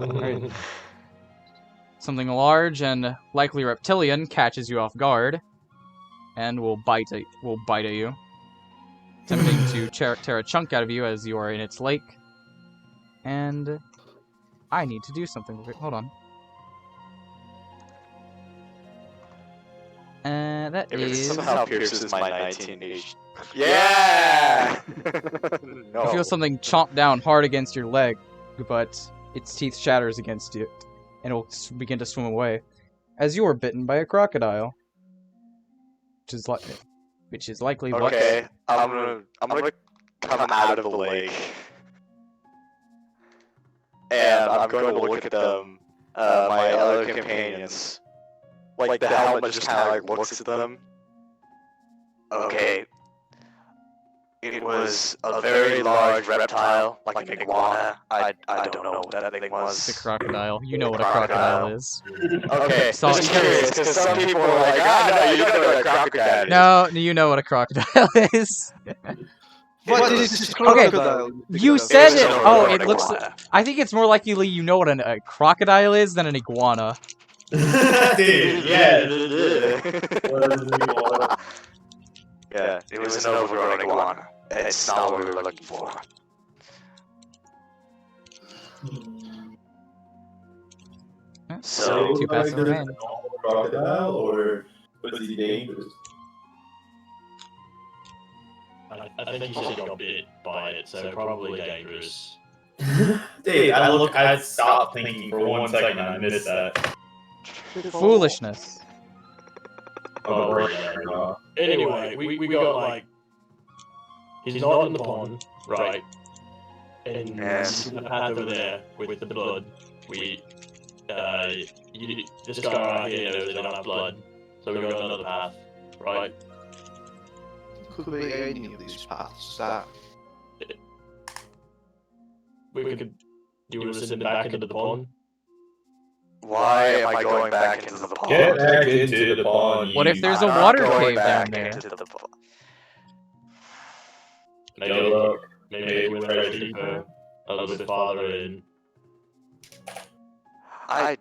Alright. Something large and likely reptilian catches you off guard, and will bite at you, attempting to tear a chunk out of you as you are in its lake. And I need to do something with it. Hold on. That If it is. somehow pierces my 19 HP. Yeah! No. You feel something chomp down hard against your leg, but its teeth shatters against it, and it will begin to swim away, as you are bitten by a crocodile, which is likely what. Okay, I'm gonna come out of the lake, and I'm going to look at them, my other companions. Like the helmet just kind of like looks at them. Okay. It was a very large reptile, like an iguana. I don't know what that thing was. The crocodile. You know what a crocodile is. Okay, So- just curious, because some people are like, no, you don't know what a crocodile is. No, you know what a crocodile is. What is this crocodile? You said was it. an Oh, iguana. it looks. I think it's more likely you know what a crocodile is than an iguana. Dude, yeah. Yeah, it was an overgrown iguana. It's not what we were looking for. So, Two passes remain. Crocodile, or was he dangerous? I think he said he got bit by it, so probably dangerous. Dude, I stopped thinking for 1 second, I missed that. Foolishness. Anyway, we got like he's not in the pond, right? And Yes. he's in the path over there with the blood. This guy right here knows they don't have blood, so we got another path, right? Could be any of these paths. That We could. Do you want to send it back into the pond? why am I going back into the pond? Get back into the pond. What if you- there's a I'm not water going cave back down there? into the pond. Maybe we're ready deeper, a little bit farther in. I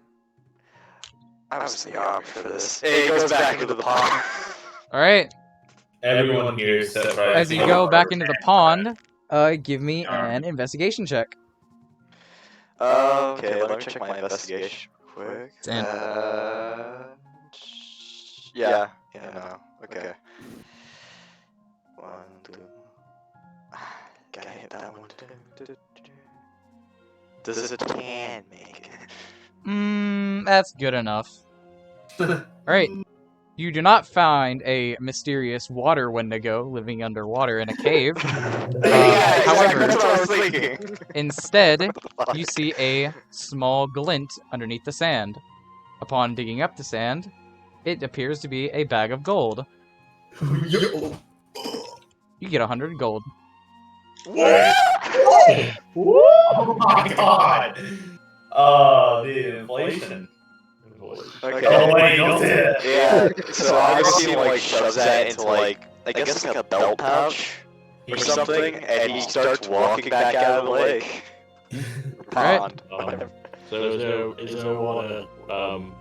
was in the army for this. Hey, it goes back into the pond. Alright, Everyone here except for as you go back into the pond, give me an investigation check. Okay, let me check my investigation quick. And Yeah, no, okay. 1, 2. Gotta hit that one. Does a 10 make it? That's good enough. Alright. You do not find a mysterious water wendigo living underwater in a cave. Yeah, However, that's what I was thinking. instead, you see a small glint underneath the sand. Upon digging up the sand, it appears to be a bag of gold. You get 100 gold. Oh my god! Oh, the inflation. Okay. Oh, wait, don't say that. Yeah, so Augustine like shoves that into like, I guess like a belt pouch or something, and he starts walking back out of the lake. Alright. Pond. So is there water, thing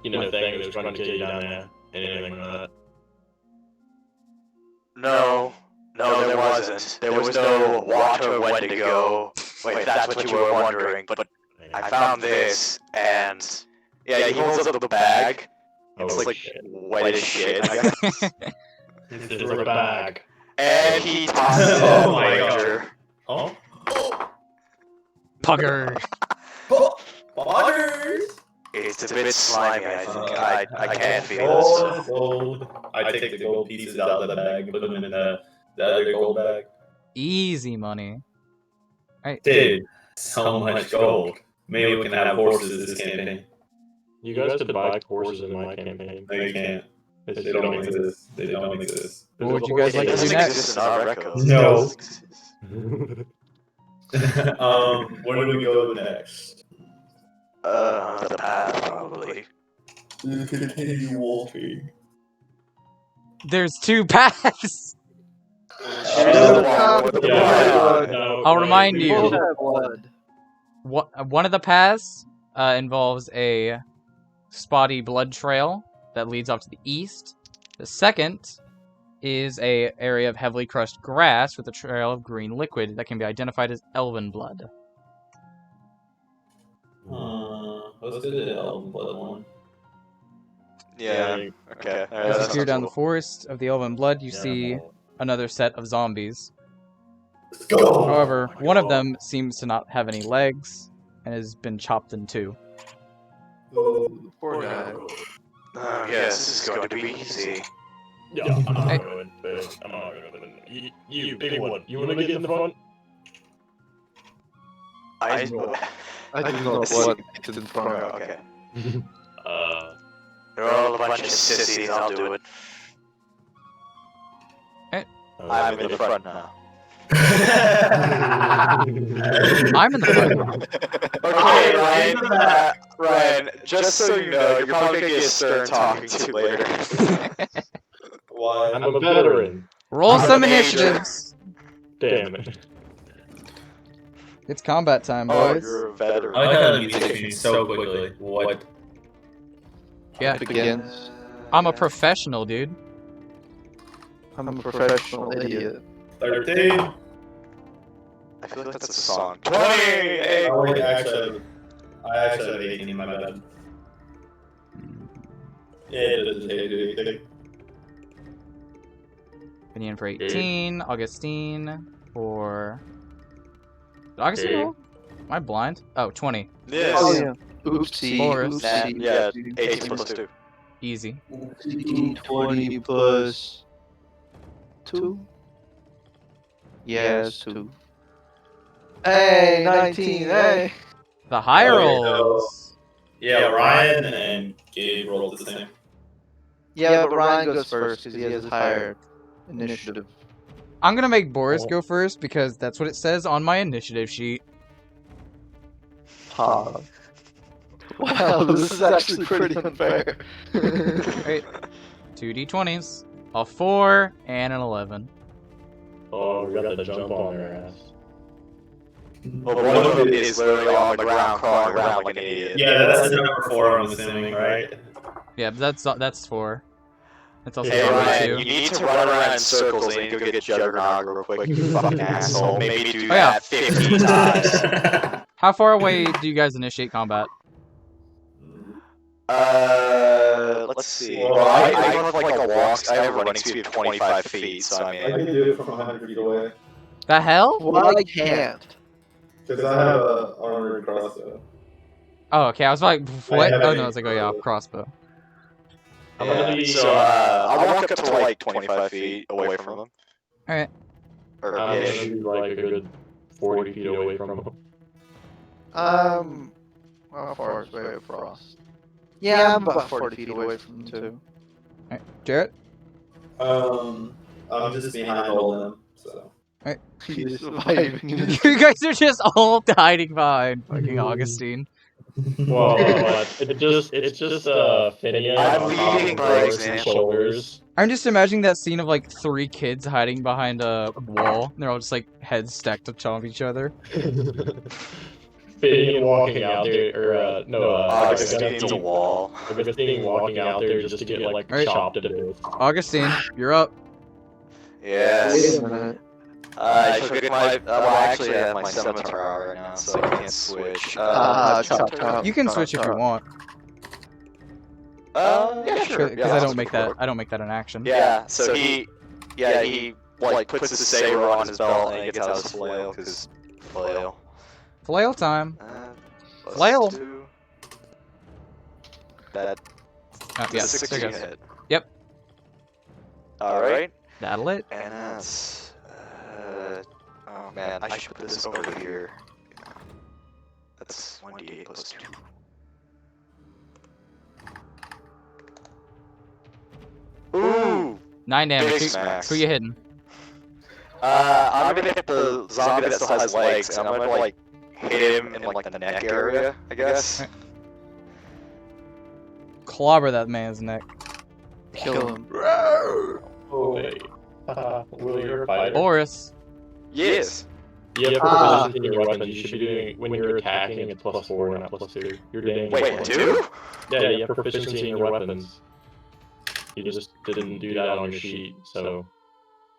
that was trying to kill you down there? Anything like that? No, wasn't. There was no water when to go. Wait, that's what you were wondering. But I found this, and yeah, he holds up the bag. It's like wet as shit. I guess. This is a bag. And he tosses it at the ranger. Oh. Pugger. Buggers! It's a bit slimy, I think. I can't feel Gold, it. gold. I take the gold pieces out of the bag and put them in the other gold bag. Easy money. Alright. Dude, so much gold. Maybe we can have horses this campaign. You guys could buy horses in my campaign. No, you can't. They don't exist. They don't exist. What would you guys like to do Doesn't next? exist in our records. No. Where do we go next? The path, probably. Continue walking. There's 2 paths! I'll remind you. Both have blood. One of the paths involves a spotty blood trail that leads off to the east. The second is a area of heavily crushed grass with a trail of green liquid that can be identified as elven blood. Let's do the elven blood one. Yeah, okay. As you peer down the forest of the elven blood, you see another set of zombies. Let's go! However, one of them seems to not have any legs and has been chopped in 2. Ooh, poor guy. Yes, this is going to be easy. Yeah, I'm not going. I'm not going. You big one. You want to get in the front? I I do not want it in front. Okay. Uh, They're all a bunch of sissies, I'll do it. I'm in the front now. I'm in the front. Okay, Ryan, Ryan, just so you know, you're probably gonna get a stern talking to later. Why? I'm a veteran. Roll I'm some a major. initiatives. Damn it. It's combat time, Oh, boys. you're a veteran. I like how the music changed so quickly. What? Yeah, Begins. I'm a professional, dude. I'm a professional idiot. 13? I feel like that's a song. 20! Hey! I actually have 18 in my bed. Yeah, it doesn't say anything. Finian for 18, Augastine for... Did Augustine roll? Am I blind? Oh, 20. Yes. Oh yeah. Oopsie. Boris. Oopsie. Yeah, 18 plus 2. Easy. 20 plus 2. Yes, 2. Hey, 19. Hey. The high Okay, rolls. Yeah, Ryan and Gabe rolled the same. Yeah, but Ryan goes first because he has a higher initiative. I'm gonna make Boris go first because that's what it says on my initiative sheet. Ha. Wow, this is actually pretty unfair. Right. 2 d20s. A 4 and an 11. Oh, we got the jump on their ass. Well, one of them is literally on the ground crawling around like an idiot. Yeah, that's the number 4, I'm assuming, right? Yeah, but that's 4. That's also Hey number Ryan, 2. you need to run around in circles and go get Juggernog real quick, you fucking asshole. Maybe do yeah. that 15 times. How far away do you guys initiate combat? Let's see. Well, I have like a walk, I have a running speed of 25 feet, so I I mean... can do it from 100 feet away. The hell? Well, I can't. Because I have a armored crossbow. Oh, okay. I was like, what? have Oh any- no, I was like, oh yeah, crossbow. I'm gonna be, So, I'll walk up to like 25 feet away from them. Alright. Or, I'm yeah, gonna be like a good 40 feet away from him. How far is Way of Frost? Yeah, I'm about 40 feet away from them too. Alright. Jarrett? I'm just behind all of them, so. He's surviving. You guys are just all hiding behind fucking Augustine. Well, it's just Finian I'm on top leading of by Boris' example. shoulders. I'm just imagining that scene of like 3 kids hiding behind a wall. And they're all just like heads stacked up on each other. Finian walking out there, or Augustine's a wall. Augustine walking out there just to get like Alright. chopped to bits. Augustine, you're up. Yes. Wait a minute. I shall get my. Well, actually, I have my scimitar out right now, so I can't switch. chop, chop. You can switch if you want. Yeah, sure. Because I don't make that. I don't make that an action. Yeah. So he like puts his saber on his belt and he gets out his flail because flail. Flail time. Plus Flail. 2. That. Oh, yeah, 16 there goes. hit. Yep. All right. That'll it. And that's. Oh man, I should put this over here. That's 1d8 plus 2. Ooh! 9 damage. Big Who, smacks. who you hitting? I'm gonna hit the zombie that still has legs, and I'm gonna like hit him in like the neck area, I guess. Clobber that man's neck. Kill him. Oh, wait. Will, you're a fighter. Boris. Yes. You have proficiency in your weapons. You should be doing, when you're attacking, it's +4, not +2. You're doing. Wait, 2? Yeah, you have proficiency in your weapons. You just didn't do that on your sheet, so.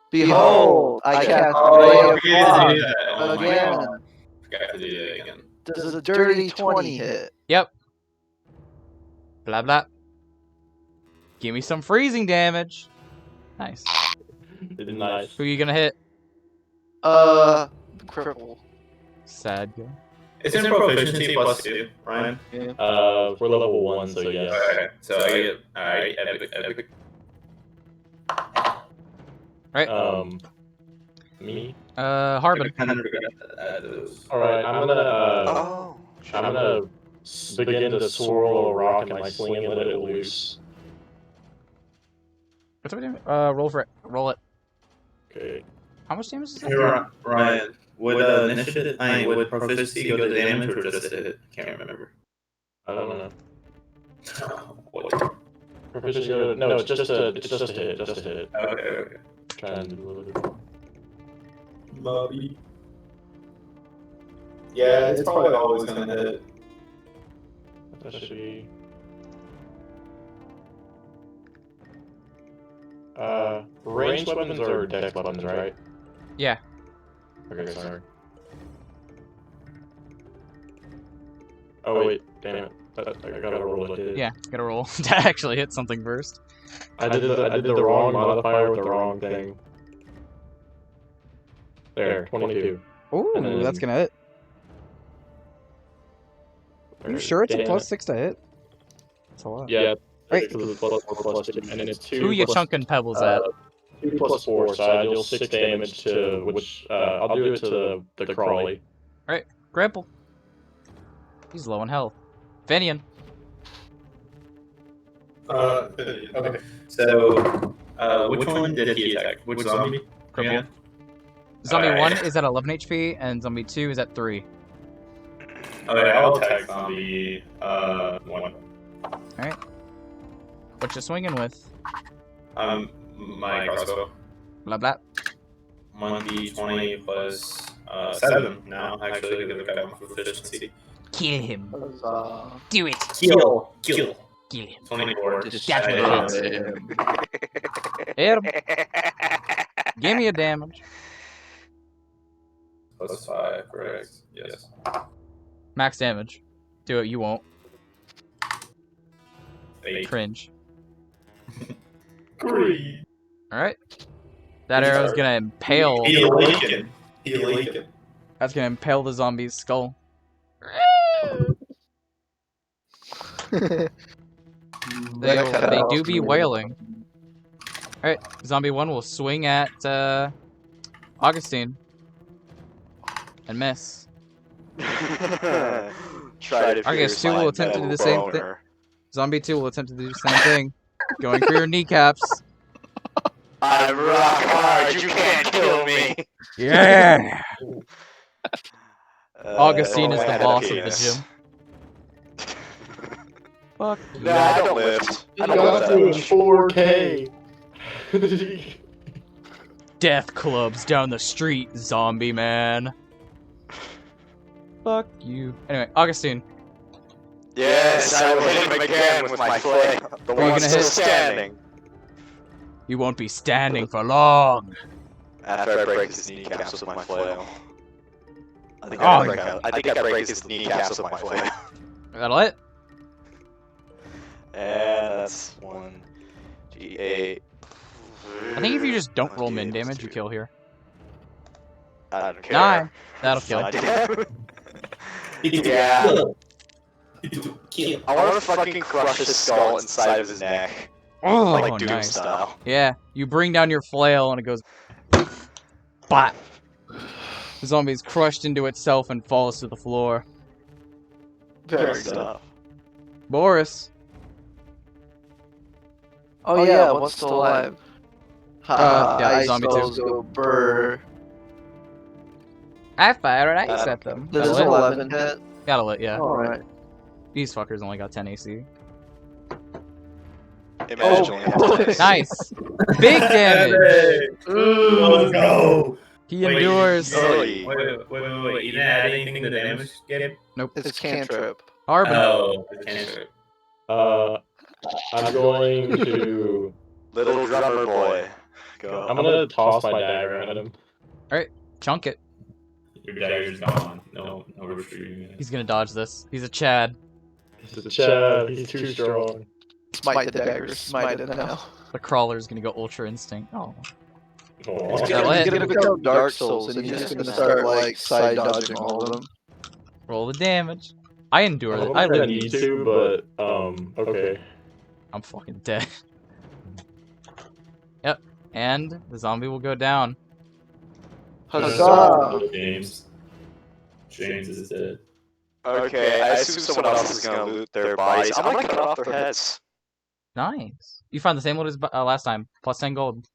Behold, I cast Oh, Ray I of forgot to do Fog that. Oh my again. god. Forgot to do that again. Does a dirty 20 hit? Yep. Blah blah. Give me some freezing damage. Nice. Nice. Who you gonna hit? Cripple. Sad guy. It's in proficiency +2, Ryan. Yeah. We're level 1, so yeah. Okay, so I get. Alright, epic. Right. Me? Harbon. Alright, I'm gonna, Oh. I'm gonna begin to swirl a rock in my sling and let it loose. What's up, damage? Roll for it. Roll it. Okay. How much damage is that? Hey, Ryan, would initiative, would proficiency go to damage or just to hit? Can't remember. I don't know. What? Proficiency, no, it's just a hit, just a hit. Okay. Try and do Bobby. Yeah, it's probably always gonna hit. that should be. Ranged weapons are dex weapons, right? Yeah. Okay, sorry. Oh wait, damn it. I gotta roll it. Yeah, gotta roll to actually hit something first. I did the wrong modifier with the wrong thing. There, 22. Ooh, And then- that's gonna hit. Are you sure it's a Damn it. +6 to hit? That's a lot. Yeah. Right. Because it's +4/+2, and it's 2. Who you chunking pebbles at? 2 + 4, so I deal 6 damage to which I'll do it to the crawly. Grapple. He's low in health. Finian. Okay. So, which one did he attack? Which zombie? Cripple. Zombie Alright. 1 is at 11 HP, and zombie 2 is at 3. Okay, I'll attack zombie 1. What you swinging with? My crossbow. Blah blah. 1d20 plus 7 now, actually, because I got my proficiency. Kill him. Huzzah. Do it. Kill. Kill him. 24. Just That's what Uh, it is. Hit him. Give me a damage. Plus 5, correct? Yes. Max damage. Do it. You won't. 8. Cringe. Great. All right. That arrow's gonna impale. Lincoln. That's gonna impale the zombie's skull. They do be wailing. Alright, zombie 1 will swing at Augastine. And miss. Try to I guess pierce 2 will my attempt to do the metal same thing. boner. Zombie 2 will attempt to do the same thing. Going for your kneecaps. I'm rock hard, you can't kill me! Yeah! Augustine is oh, the man, boss of the penis. gym. Fuck. No, I don't lift. I don't got lift that in much. 4K. Death clubs down the street, zombie man. Fuck you. Anyway, Augustine. Yes, I will hit him again with my flail. The Are you one gonna still hit? standing. You won't be standing for long. After I break his kneecaps with my flail. I think Oh, I break his kneecaps with my flail. That'll it. And that's 1d8. I think if you just don't roll min damage, you kill here. I don't care. 9. That'll kill. Yeah. I want to fucking crush his skull inside of his neck. Oh, Like Doom nice. style. Yeah, you bring down your flail and it goes... Blah! The zombie is crushed into itself and falls to the floor. Very stuff. Boris. Oh yeah, what's still alive? Yeah, Ice zombie spells too. go burr. I fire and I accept them. This is 11 hit. Got a lit, yeah. Alright. These fuckers only got 10 AC. Nice. Nice! Big damage! Let's go! He endures. Wait, Wait. You didn't add anything to the damage, Gabe? Nope. It's cantrip. Harbon. Oh, the cantrip. I'm going to. Little drummer boy. Go. I'm gonna toss my dagger at him. Chunk it. Your dagger's gone. No retrieving it. He's gonna dodge this. He's a Chad. He's a Chad. He's too strong. Smite the dagger. Smite it now. The crawler's gonna go Ultra Instinct. Oh. Aw. He's That lit. gonna become Dark Souls, and he's just gonna start like side dodging all of them. Roll the damage. I endure it. I I live need these. to, but okay. I'm fucking dead. Yep. And the zombie will go down. Huzzah! James is dead. Okay, I assume someone else is gonna loot their bodies. I'm gonna cut off their heads. Nice. You found the same loot as last time. Plus 10 gold.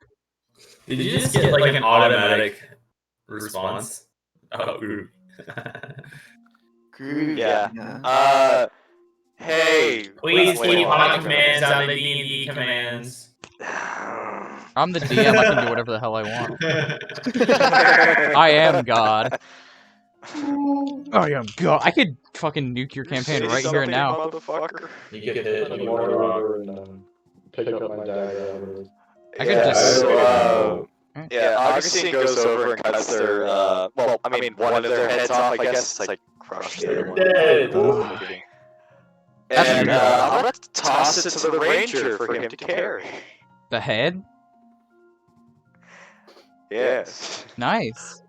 Did you just get like an automatic response? Oh, ooh. Groovy. Yeah. Hey. Please wait, keep hold my on. commands on the D&D commands. I'm the DM. I can do whatever the hell I want. I am God. I am God. I could fucking nuke your campaign right here and now. Motherfucker. You get hit. You walk over and pick up my dagger. I could just- So, yeah, Augustine goes over and cuts their, well, I mean, one of their heads off, I guess. It's like, crush their one. Dead. And, I'm gonna toss it to the ranger for him to carry. The head? Yes. Nice.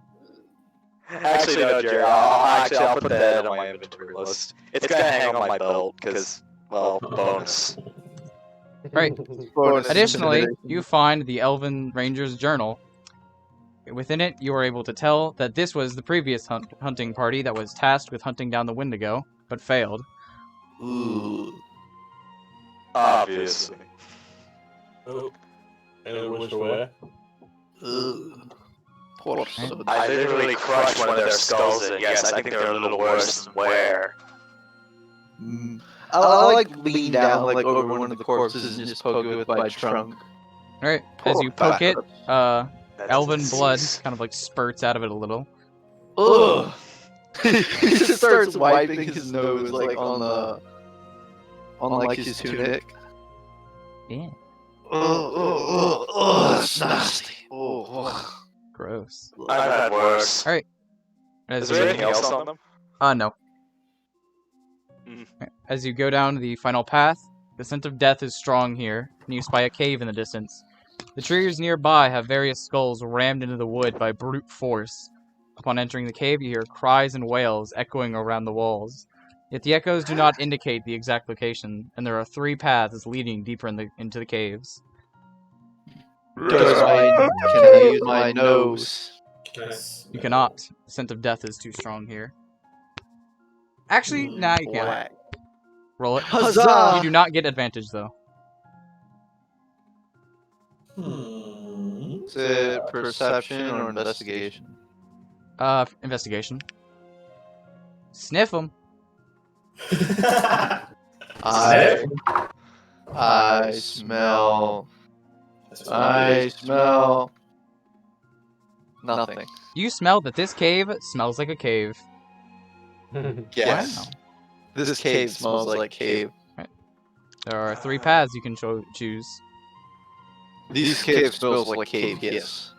Actually, no, Jarrett. I'll put that on my inventory list. It's gonna hang on my belt, because, well, bonus. Right. Bonus Additionally, intimidation. you find the Elven Ranger's journal. Within it, you are able to tell that this was the previous hunting party that was tasked with hunting down the Wendigo, but failed. Ooh. Obviously. Oh. And which way? Ooh. Poor son. I literally crushed one of their skulls, and yes, I think they're a little worse than where. I'll like lean down like over one of the corpses and just poke it with my trunk. Alright, as you poke it, That's elven blood disease. kind of like spurts out of it a little. Ugh. He just starts wiping his nose like on like his tunic. Yeah. Oh, that's nasty. Oh. Gross. I've had worse. As Is you, there anything else on them? no. Mhm. As you go down the final path, the scent of death is strong here, and you spy a cave in the distance. The trees nearby have various skulls rammed into the wood by brute force. Upon entering the cave, you hear cries and wails echoing around the walls. Yet the echoes do not indicate the exact location, and there are 3 paths leading deeper into the caves. Can I use my nose? You cannot. The scent of death is too strong here. Actually, nah, you can't. Whack. Roll it. Huzzah! You do not get advantage, though. Is it perception or investigation? Investigation. Sniff them. I smell nothing. You smell that this cave smells like a cave. Yes. Wow. This cave smells like cave. There are 3 paths you can choose. These cave smells like cave, yes.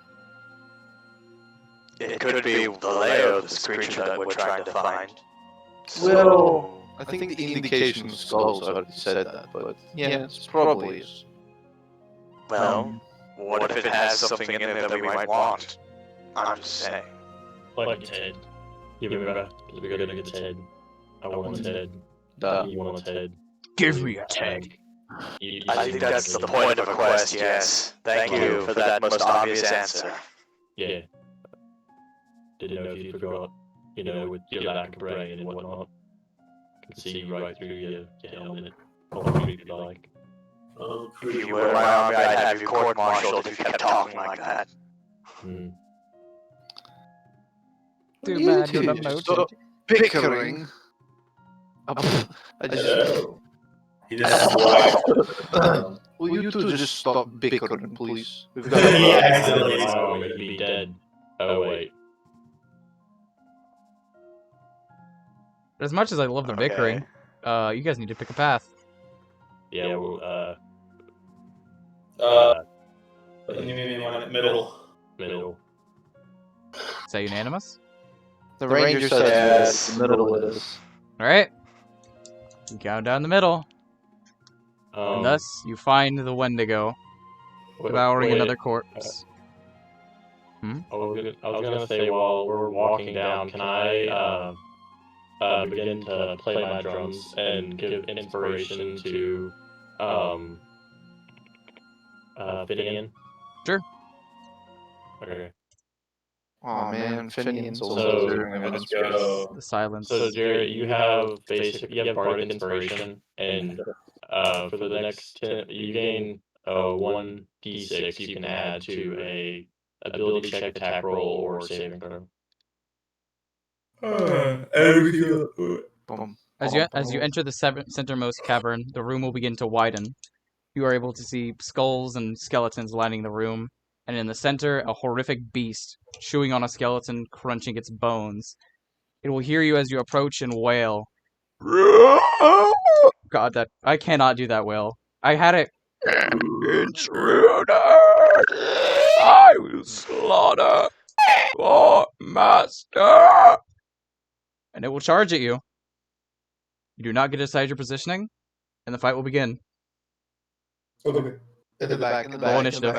It could be the lair of this creature that we're trying to find. Well, I think the indication of skulls already said that, but yeah, it's probably is. Well, what if it has something in there that we might want? I'm just saying. Like its head. Give me back. We're gonna get its head. I want its head. You want its head. Give me a head. I think that's the point of a quest, yes. Thank you for that most obvious answer. Yeah. Didn't know if you forgot, with your lack of brain and whatnot. Can see right through your helmet. Or if you like. Oh, if you were my army, I'd have you court-martialed if you kept talking like that. Too bad you're not mounted. Stop bickering. I just... He just swiped. Will you two just stop bickering, please? We've He got accidentally Oh, he'd be dead. Oh, wait. As much as I love the bickering, you guys need to pick a path. Yeah, well, You want middle. middle. Is that unanimous? The ranger says Yes. the middle it is. Alright. You go down the middle, and thus you find the Wendigo devouring another corpse. I was gonna say, while we're walking down, can I begin to play my drums and give inspiration to Finian? Sure. Okay. Oh man, Finian's So, also doing Let's go. The silence. So Jarrett, you have bardic inspiration, and for the next 10, you gain 1d6 you can add to a ability check, attack roll, or saving throw. As you enter the centermost cavern, the room will begin to widen. You are able to see skulls and skeletons lining the room, and in the center, a horrific beast chewing on a skeleton, crunching its bones. It will hear you as you approach and wail. God, I cannot do that wail. I had it. Intruder! I will slaughter your master! And it will charge at you. You do not get to decide your positioning, and the fight will begin. Okay. In the back, in the Roll back, initiative.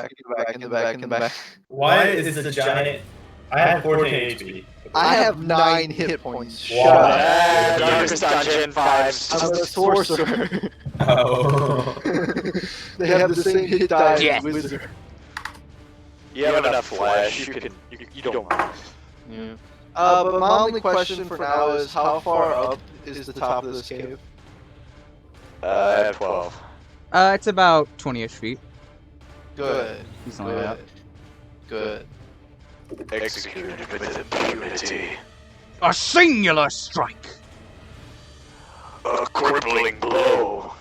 in the back, in the back. Why is the giant... I have 14 HP. I have 9 hit points. Shut Wow. up. Darkest Dungeon 5. I'm a sorcerer. Oh. They have the same hit die Yes. as wizard. You have enough flesh. You don't mind. Yeah. But my only question for now is, how far up is the top of this cave? I have 12. It's about 20-ish feet. Good. Something like that. Good. Executed with impunity. A singular strike. A crippling blow.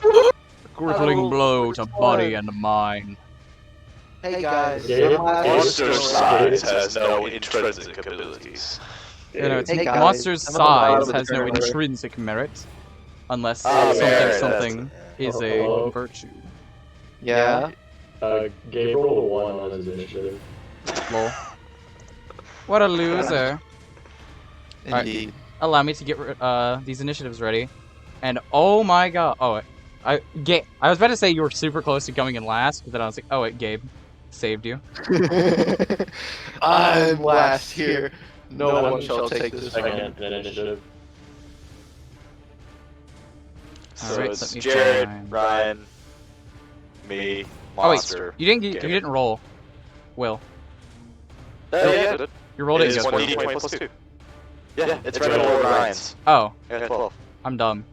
Crippling blow to body and mind. Hey guys. Yeah. Monster size has no intrinsic abilities. You know, it's Hey, guys, monster's I'm on the bottom size of the has no tournament. intrinsic merit, unless merit, something is a Oh. virtue. Yeah. Gabe rolled a 1 on his initiative. Lol. What a loser. Indeed. Allow me to get these initiatives ready. And oh my god. Oh, I was about to say you were super close to coming in last, but then I was like, oh wait, Gabe saved you. I'm last here. No one shall take this from me. Second initiative. So Alright, it's let me Jarrett, find- Ryan, me, Oh wait, Monster. you Gabe. didn't roll. Will. Yeah, You rolled it. it is You got 1d20 12. plus 2. Yeah, it's right below Ryan's. Oh, I got 12. I'm dumb.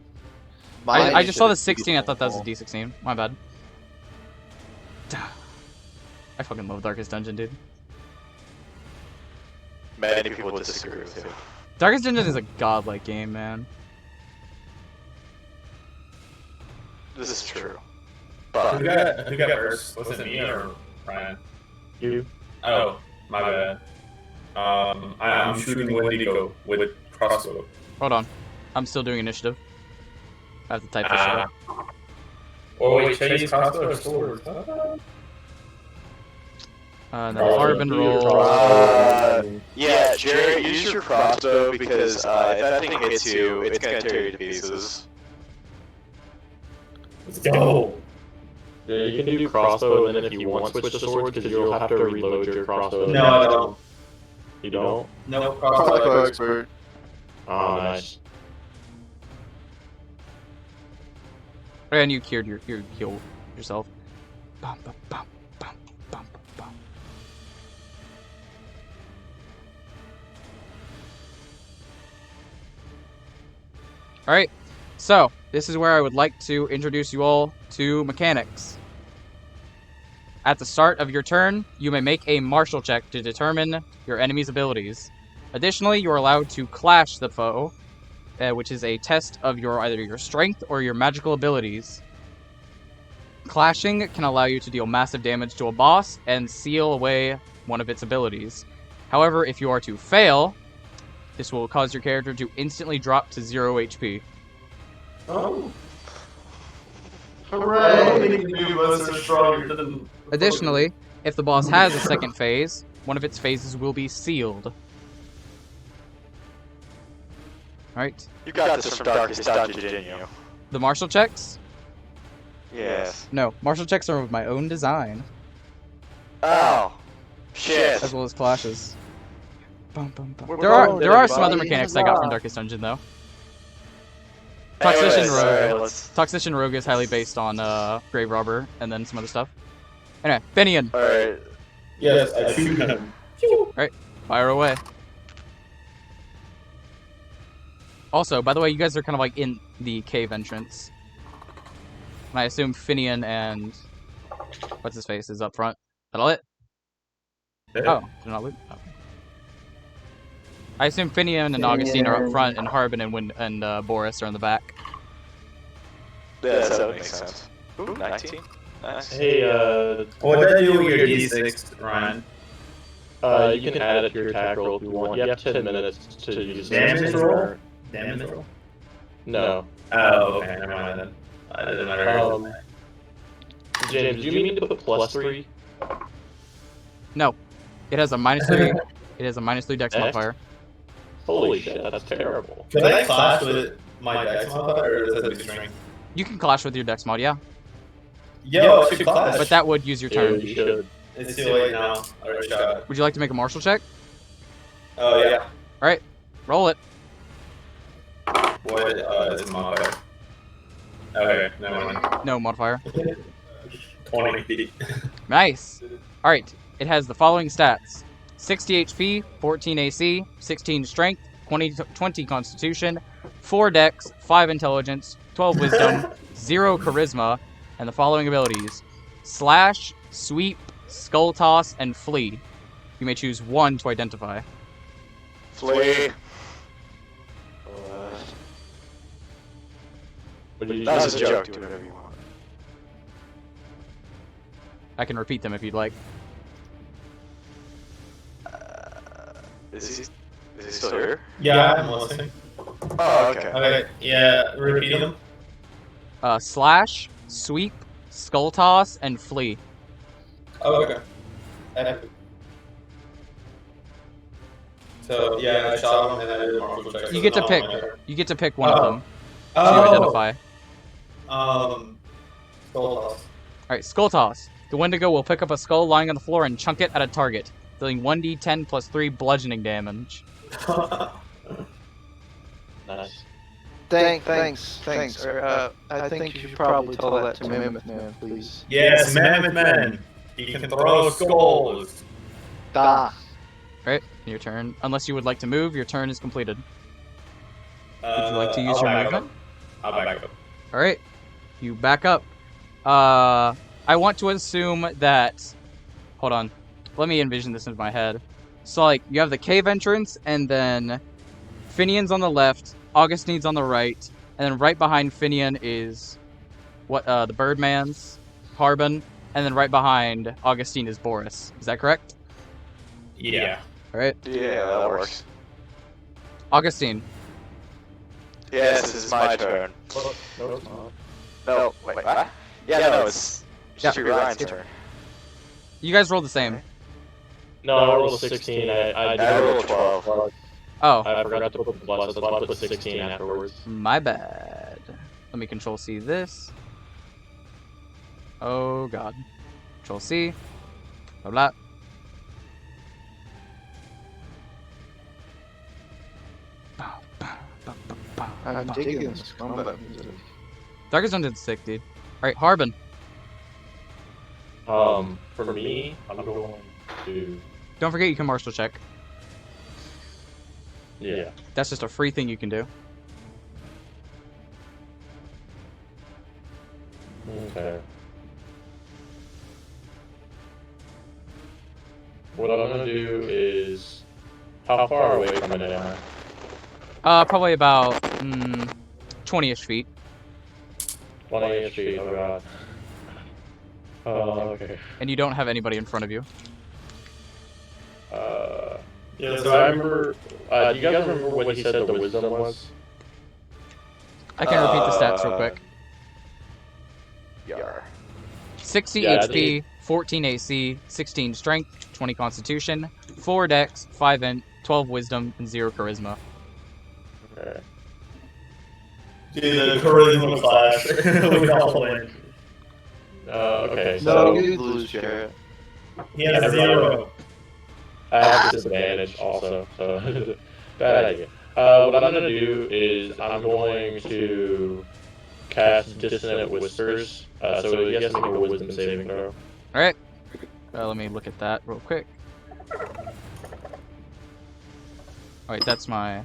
My I just saw the initiative 16. I thought that was a equals D16. My bad. I fucking love Darkest Dungeon, dude. Many people would disagree with you. Darkest Dungeon is a godlike game, man. This is true. Who But got first? Was it me or Ryan? You. Oh, my bad. I'm shooting Wendigo with crossbow. Hold on. I'm still doing initiative. I have to type this shit up. Or wait, should I use crossbow or sword? And then Harbon rolls. Yeah, Jarrett, use your crossbow because if that thing hits you, it's gonna tear you to pieces. Let's go. Yeah, you can do crossbow, and then if you want switch to swords, because you'll have to reload your crossbow. No, I don't. You don't? No, Crossbow expert. Oh, nice. And you cured your heal yourself. Bum, bum, bum, bum, bum, bum. Alright, so this is where I would like to introduce you all to mechanics. At the start of your turn, you may make a martial check to determine your enemy's abilities. Additionally, you are allowed to clash the foe, which is a test of either your strength or your magical abilities. Clashing can allow you to deal massive damage to a boss and seal away one of its abilities. However, if you are to fail, this will cause your character to instantly drop to 0 HP. Oh. Hooray! Additionally, if the boss has a second phase, one of its phases will be sealed. Alright. You got this from Darkest Dungeon, didn't you? The martial checks? Yes. No, martial checks are of my own design, Oh. Shit. as well as clashes. Bum, bum, bum. We're There are rolling, some other everybody. mechanics I got from Darkest Dungeon though. Toxician Rogue. Toxician Rogue is highly based on Grave Robber and then some other stuff. Anyway, Finian, Alright. Yes, I shoot him. fire away. Also, by the way, you guys are kind of like in the cave entrance. And I assume Finian and what's his face is up front. That all it? Oh, did not loot. Oh. I assume Finian and Augastine are up front, and Harbon and Boris are in the back. Yeah, that would make sense. Ooh, 19. Nice. Hey, What did I do with your D6, Ryan? you can add it to your attack roll if you want. You have 10 minutes to use Damage it. roll? Damage roll? No. Oh, okay, never mind then. I didn't matter. James, do you mean to put +3? No, it has a -3. It has a -3 Dex Dex? modifier. Holy shit, that's terrible. Can I clash with my Dex modifier, or does that do strength? You can clash with your Dex mod, yeah, Yo, I should clash. but that would use your Yeah, turn. you should. It's too late now. I already shot it. Would you like to make a martial check? Oh, yeah. Alright, roll it. What is the modifier? Okay, never mind. No modifier. 20 feet. Nice. Alright, it has the following stats: 60 HP, 14 AC, 16 Strength, 20 Constitution, 4 Dex, 5 Intelligence, 12 Wisdom, 0 Charisma, and the following abilities: Slash, Sweep, Skull Toss, and Flee. You may choose one to identify. Flee. That was a joke. Do whatever you want. I can repeat them if you'd like. Is he still here? Yeah, I'm listening. Oh, okay. Okay, yeah, repeat them. Slash, Sweep, Skull Toss, and Flee. Oh, okay. Epic. So, yeah, I shot him and I did a martial check. You get to pick. You get to pick one of them to Oh, identify. Skull toss. Alright, Skull Toss. The Wendigo will pick up a skull lying on the floor and chunk it at a target, dealing 1d10 plus 3 bludgeoning damage. Nice. Thanks. I think you should probably tell that to Mammoth Man, please. Yes, Mammoth Man. He can throw skulls. Da. Alright, your turn. Unless you would like to move, your turn is completed. Would you like to use I'll your back movement? up. I'll back up. Alright, you back up. I want to assume that... Hold on. Let me envision this in my head. So, like, you have the cave entrance, and then Finian's on the left, Augustine's on the right, and then right behind Finian is the Birdman's, Harbon, and then right behind Augustine is Boris. Is that correct? Yeah. Alright. Yeah, that works. Augustine. Yes, this is my turn. No, it's not. No, wait, what? Yeah, no, it's should be Ryan's turn. You guys roll the same. No, I rolled a 16. I rolled a 12. Oh, I forgot to put the plus, that's why I put 16 afterwards. my bad. Let me Control C this. Oh god. Control C. Blah blah. I'm digging this combat music. Darkest Dungeon's sick, dude. Alright, Harbon. For me, I'm going to... Don't forget you can martial check. Yeah. That's just a free thing you can do. Okay. What I'm gonna do is... How far away from it am I? Probably about 20-ish feet. 20 feet, oh god. Oh, okay. And you don't have anybody in front of you. Yeah, so I remember... do you guys remember what he said the wisdom was? I can repeat the stats real quick. Yar. 60 Yeah, HP, 14 AC, 16 Strength, 20 Constitution, 4 Dex, 5 Int, 12 Wisdom, and 0 Charisma. Okay. Dude, the charisma clash. We all win. Okay, No, so... you lose, Jarrett. He has 0. I have disadvantage also, so... Bad idea. What I'm gonna do is I'm going to cast Dissonant Whispers, so he has to make a wisdom saving throw. Alright. Let me look at that real quick. Alright, that's my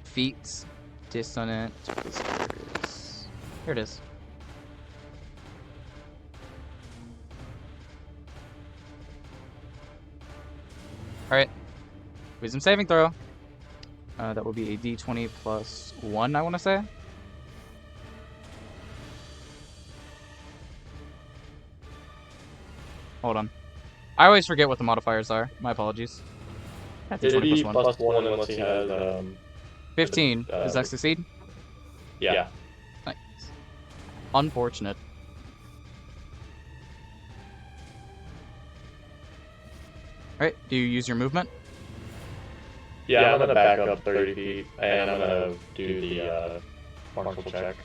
feats. Dissonant Whispers. Here it is. Alright. Wisdom saving throw. That will be a d20 plus 1, I want to say. Hold on. I always forget what the modifiers are. My apologies. That's a It'd 20 be plus 1. plus 1 unless he has, 15. Does that succeed? yeah. Nice. Unfortunate. Alright, do you use your movement? Yeah, I'm gonna back up 30 feet, and I'm gonna do the, martial check.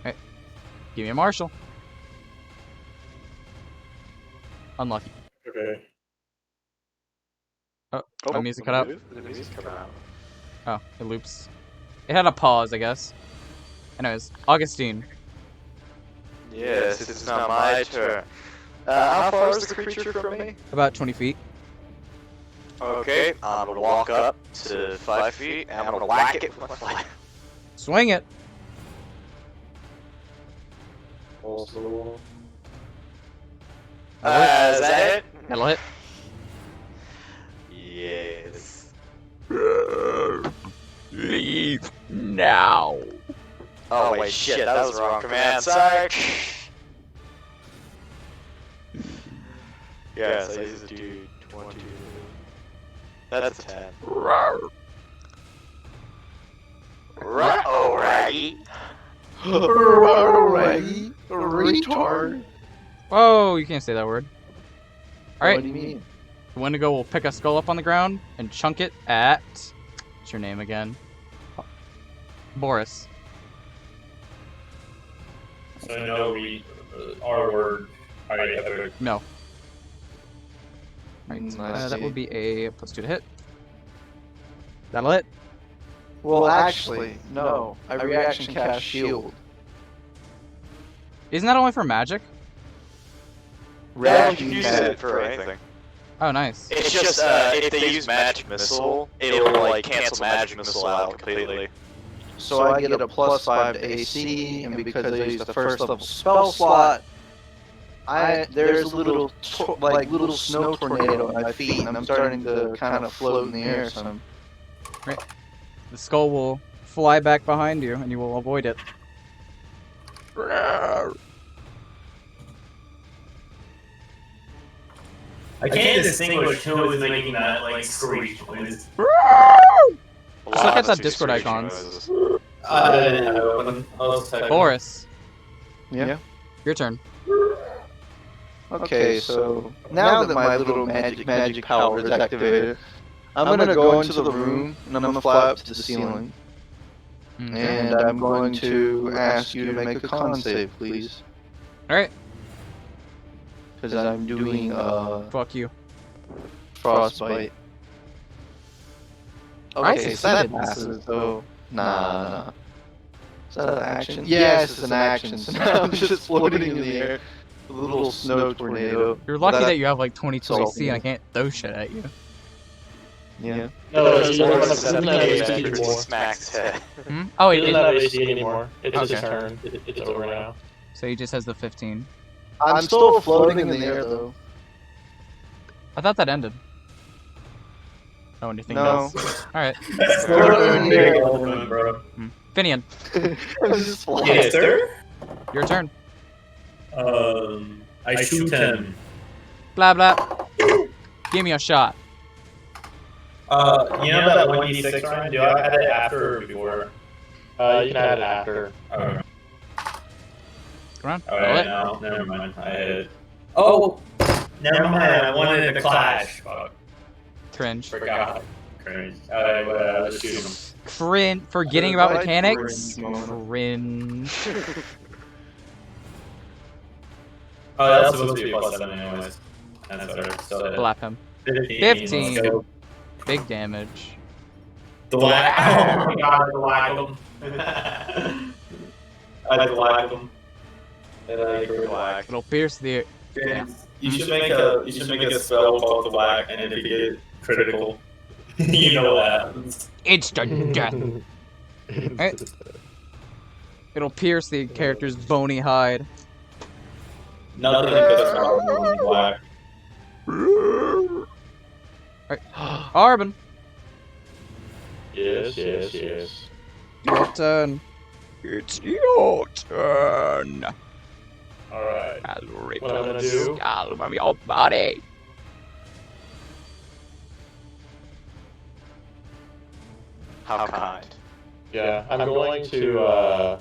Give me a martial. Unlucky. Okay. Oh, my music cut out. The music cut out. Oh, it loops. It had a pause, I guess. Anyways, Augastine. Yes, it's now my turn. How far is the creature from me? About 20 feet. Okay, I'm gonna walk up to 5 feet, and I'm gonna whack it with my flag. Swing it. Also... Is that it? That'll hit. Yes. Leave now. Oh wait, shit, that was the wrong command, sorry. Yeah, so he's a dude, 20. That's a 10. Raggy. Raggy? Retard. Whoa, you can't say that word. Alright, What do you mean? the Wendigo will pick a skull up on the ground and chunk it at... What's your name again? Boris. So no, our word. Alright, epic. No. Alright, I that see. would be a +2 to hit. That'll hit. Well, actually, no. I reaction cast shield. Isn't that only for magic? Yeah, you can use it for anything. Oh, nice. It's just, if they use magic missile, it'll, like, cancel magic missile out completely. So I get a +5 to AC, and because I use the first level spell slot, there's a little little snow tornado at my feet, and I'm starting to kind of float in the air. So I'm... The skull will fly back behind you, and you will avoid it. I can't distinguish who is making that like screech noise. Just look at the Discord icons. Boris. Yeah. Your turn. Okay, so now that my little magic power is activated, I'm gonna go into the room and I'm gonna fly up to the ceiling. And I'm going to ask you to make a con save, please. Alright. Because I'm doing Fuck you. frostbite. I Okay, so that succeeded. passes, so nah. Is that an action? Yes, it's an action. So now I'm just floating in the air. A little snow tornado. You're lucky that you have like 22 Salty. AC and I can't throw shit at you. Yeah. No, Boris he doesn't have AC Adventure anymore. smacks head. Oh, He it, doesn't have AC anymore. It's his Okay. turn. It's over now. so he just has the 15. I'm still floating in the air, though. I thought that ended. Oh, anything No. else? Alright. Bro. Finian, I'm just flying. Yes, sir. your turn. I shoot him. Blah blah. Give me a shot. You know that 1d6 round? Do I add it after or before? You can add it after. Okay. Come on. Alright, no, never mind. I hit it. Oh! Never mind, I wanted to clash. Fuck. Cringe. Forgot. Cringe. Alright, let's shoot him. Forgetting about Right, mechanics. cringe. Cringe. Oh, that's supposed to be a +7 anyways. That's better. Still hit. Blap him. 15. 15. Let's go. Big damage. The whack. Oh my god, I whack him. I whack him. And I whack. It'll pierce the. You should make a spell called the whack, and if you get critical, you know what happens. Instant death. Alright. It'll pierce the character's bony hide. Nothing goes wrong with whack. Alright. Harbon, Yes. your turn. It's your turn. Alright. I'll rip What I'm gonna the do- skull from your body. How kind. Yeah, I'm going to,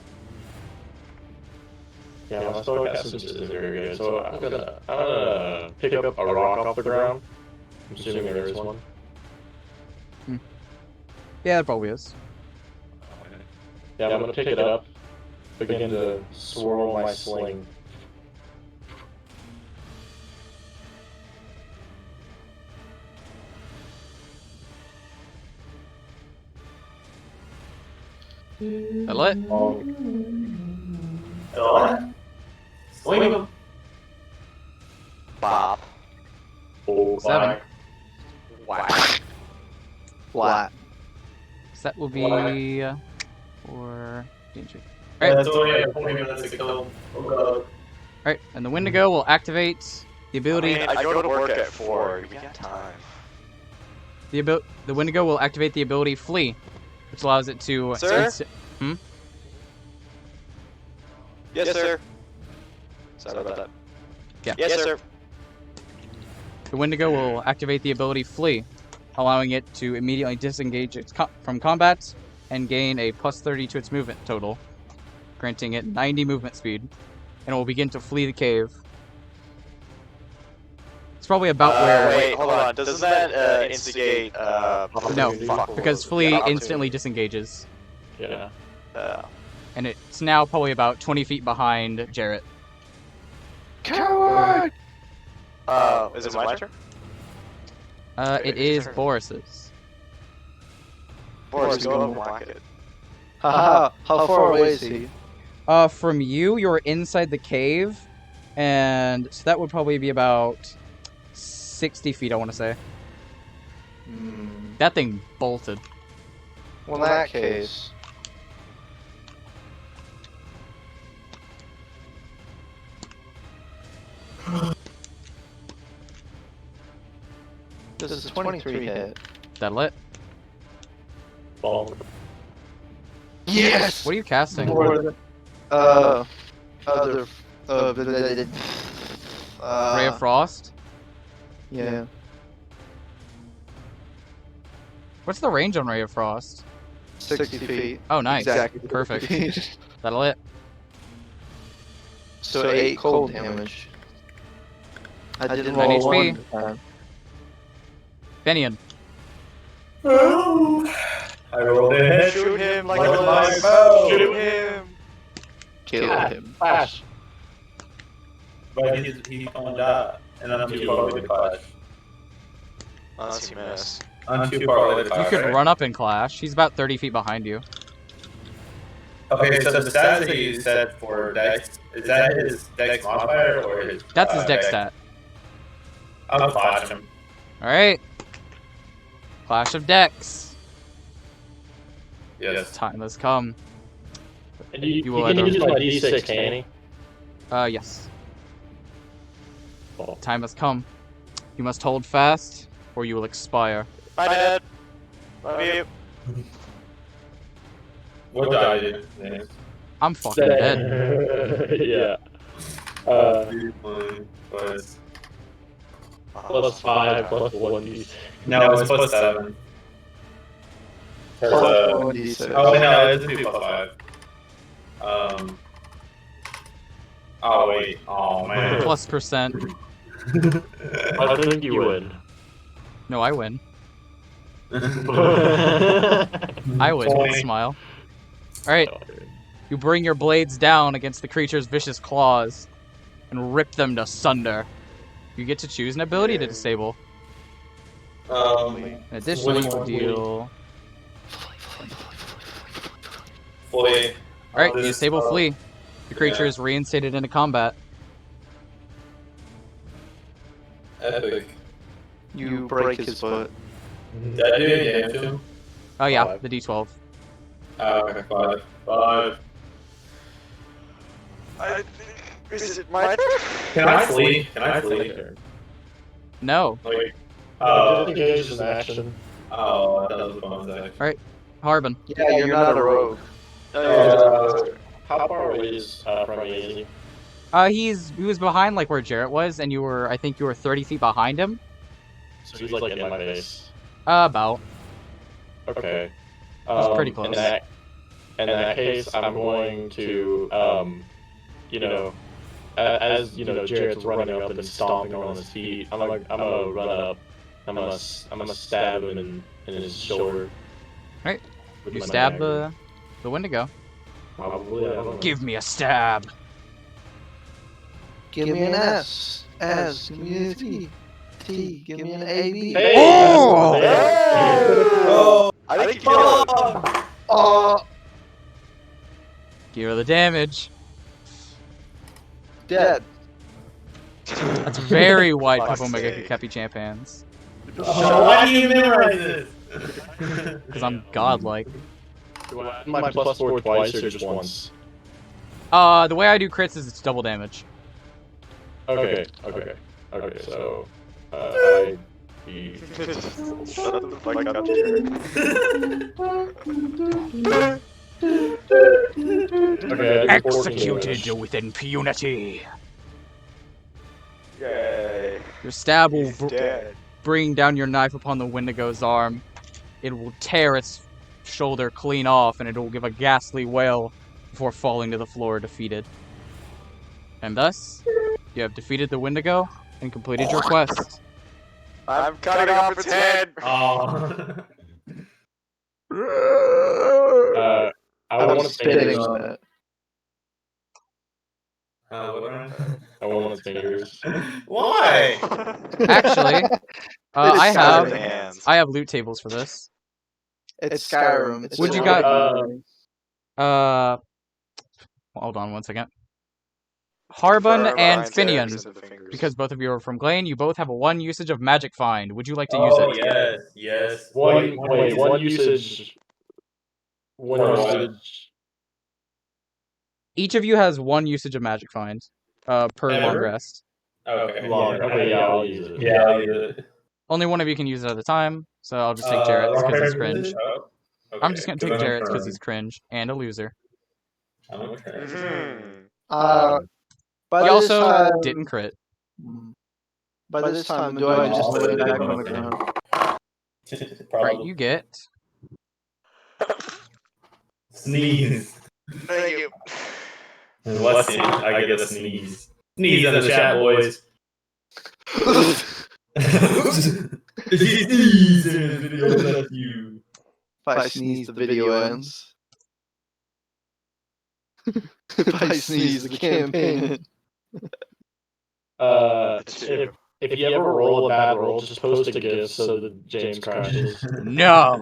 yeah, my spellcasting isn't very good, so I'm gonna pick up a rock off the ground. I'm assuming there is one. Yeah, it probably is. Yeah, I'm gonna pick it up, begin to swirl my sling. That'll it. Swing him. Bob. Oh, 7. Whack. Flat. So that will be for danger. That's only 20 minutes to kill him. Oh god. Alright, and the Wendigo will activate the ability. I go to work at 4. We got time. The Wendigo will activate the ability Flee, which allows it to. Sir? Hmm? Yes, sir. Sorry about that. Yeah. Yes, sir. The Wendigo will activate the ability Flee, allowing it to immediately disengage from combat and gain a +30 to its movement total, granting it 90 movement speed, and it will begin to flee the cave. It's probably about where. Wait, hold on. Doesn't that instigate? No, fuck. because Flee Yeah, instantly disengages, Yeah. and it's now probably about 20 feet behind Jarrett. Coward! Is it my turn? It is Boris's. Boris, go up and whack it. Haha, how far away is he? From you, you're inside the cave, and so that would probably be about 60 feet, I want to say. That thing bolted. Well, in that case... This is a 23 hit. That'll it. Ball. Yes! What are you casting? Other... Ray of Frost? Yeah. What's the range on Ray of Frost? 60 feet. Oh, nice. Exactly. Perfect. That'll it. So 8 cold damage. I didn't 9 roll HP. one time. Finian. I rolled a hit. Shoot him like Like a my bus. bow. Shoot him. Kill him. Flash. But he's gonna die. And I'm too far away to clash. Unless you miss. I'm too far away to You clash. could right? run up and clash. He's about 30 feet behind you. Okay, so the stats that you said for Dex, is that his Dex modifier or his... That's his dex stat. I'll clash him. Alright. Clash of decks. Yes. Time has come. And you You will can either- use my D6, can he? Yes. Oh. Time has come. You must hold fast, or you will expire. Bye, Dad. Love you. What die did you? I'm fucking dead. Yeah. Plus... Plus 5, plus 1d6. No, it's plus 7. Plus Oh, 1d6. no, it's 2 plus 5. Oh, wait. Oh, man. Plus percent. I think you win. No, I win. I win. Point. Smile. Alright. You bring your blades down against the creature's vicious claws and rip them to sunder. You get to choose an ability to disable. Additionally, you deal... Flee. Alright, you disable Flee. The creature is reinstated into combat. Epic. You break his foot. Did I do any damage to him? Oh yeah, 5. the D12. Okay, 5. 5. Is it my turn? Can I flee? Can I flee? No. Like, Just engage as an action. oh, that was a bonus action. Harbon. Yeah, you're not a rogue. How far away is from me is he? He was behind like where Jarrett was, and I think you were 30 feet behind him. So he's like in my face. About. Okay. He's pretty close. In that case, I'm going to, you know, as you know, Jarrett's running up and stomping on his feet. I'm gonna run up. I'm gonna stab him in his shoulder. Right. with You my stab dagger. the Wendigo. Probably. I don't know. Give me a stab. Give me an S. S. Give me a T. T. Give me an A. B. Hey! Oh! Oh! I think you killed him. Oh, Give her the damage. dead. That's very white Fuck's Purple Mega sake. Kepi champ hands. Oh, why do you memorize this? Because I'm godlike. Do I add my +4 twice or just once? The way I do crits is it's double damage. Okay. So, I. Shut the fuck up, Jared. Okay. I did 14 Executed damage. with impunity. Yay. Your stab will He's dead. bring down your knife upon the Wendigo's arm. It will tear its shoulder clean off, and it will give a ghastly wail before falling to the floor defeated. And thus, you have defeated the Wendigo and completed your quest. I'm cutting off its head. Oh. I want to Spitting fingers. on it. I want its fingers. Why? Actually, I It's have the hands. loot tables for this. It's Skyrim. It's Would you still- Hold on one second. Harbon Fur and behind Finian, Eric's and the fingers. because both of you are from Glane, you both have a 1 usage of Magic Find. Would you like to use it? Yes. One usage. One usage. Each of you has 1 usage of Magic Find, per long Ever? rest. Okay. Okay, yeah, I'll use it. Yeah, I'll use it. Only one of you can use it at a time, so I'll just take Jarrett's because he's cringe. Oh, I'm just gonna okay, take 'cause I'm Jarrett's because turned. he's cringe and a loser. I'm a turn. Mhm. By He this also time, didn't crit. By this time, do I just lay back on the ground? Right, Probably. you get. Sneeze. Thank you. Bless you. I get a sneeze. Sneeze in the chat, boys. If I sneeze, the video ends. If I sneeze, the campaign ends. If you ever roll a bad roll, just post a GIF so that James crashes. No!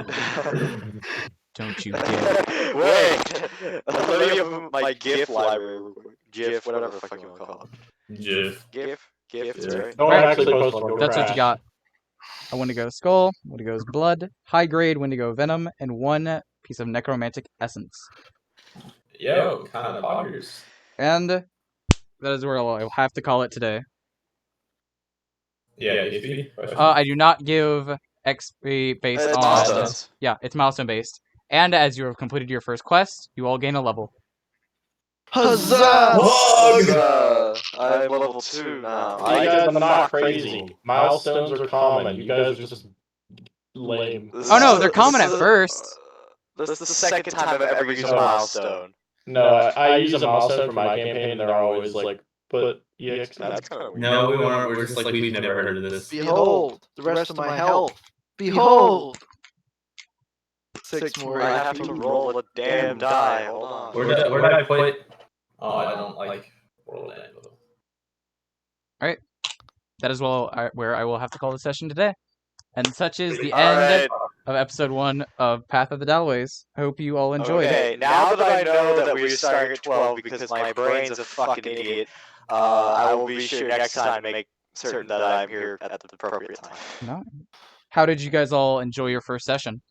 Don't you dare. Wait, let me have my GIF library real quick. GIF, whatever the fuck you want to call it. GIF. GIF, that's right. Don't Right. actually post one. That's what you got. A Wendigo skull, Wendigo's blood, high grade Wendigo venom, and 1 piece of necromantic essence. Yo, kind of boggers. And that is where I'll have to call it today. Yeah, XP. I do not give XP based It's on... milestones. Yeah, it's milestone based. And as you have completed your first quest, you all gain a level. Huzzah! I'm level 2 now. You guys are not crazy. Milestones are common. You guys are just lame. Oh no, they're common at first. This is the second time I've ever used a milestone. No, I use a milestone for my campaign, and they're always like, put EX. That's kind of weird. No, we weren't. We're just like, we've never heard of this. Behold, the rest of my health. Behold! 6 more. I have to roll a damn die. Hold on. Where did I put? Oh, I don't like roll that. That is where I will have to call the session today. And such is the All end right. of episode 1 of Path of the Dalloways. I hope you all enjoyed it. Okay, now that I know that we're starting at 12 because my brain's a fucking idiot, I will be sure next time to make certain that I'm here at the appropriate time. No. How did you guys all enjoy your first session?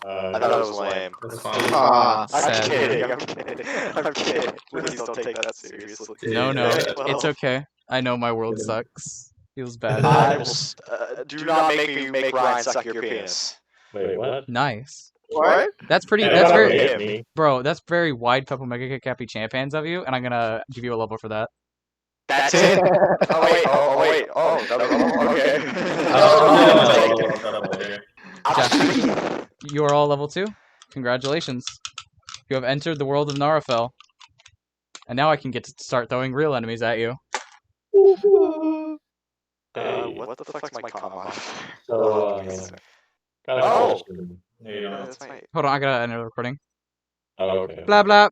I thought it was lame. That's fine. Ah, I'm Sad. kidding, I'm kidding. I'm kidding. Please don't take that seriously. No, Yeah. it's okay. I know my world sucks. Feels bad. I will do not make me make Ryan suck your penis. Wait, what? Nice. what? That's pretty. Hey, That's don't very, hate me. bro. That's very wide Peppa Mega Cappy champions of you, and I'm gonna give you a level for that. That's it? Oh wait, okay. You are all level 2. Congratulations. You have entered the world of Narafel. And now I can get to start throwing real enemies at you. What the fuck's my comma? So, Oh! There you go. That's my... Hold on, I gotta end the recording. Oh, okay. Blah blah.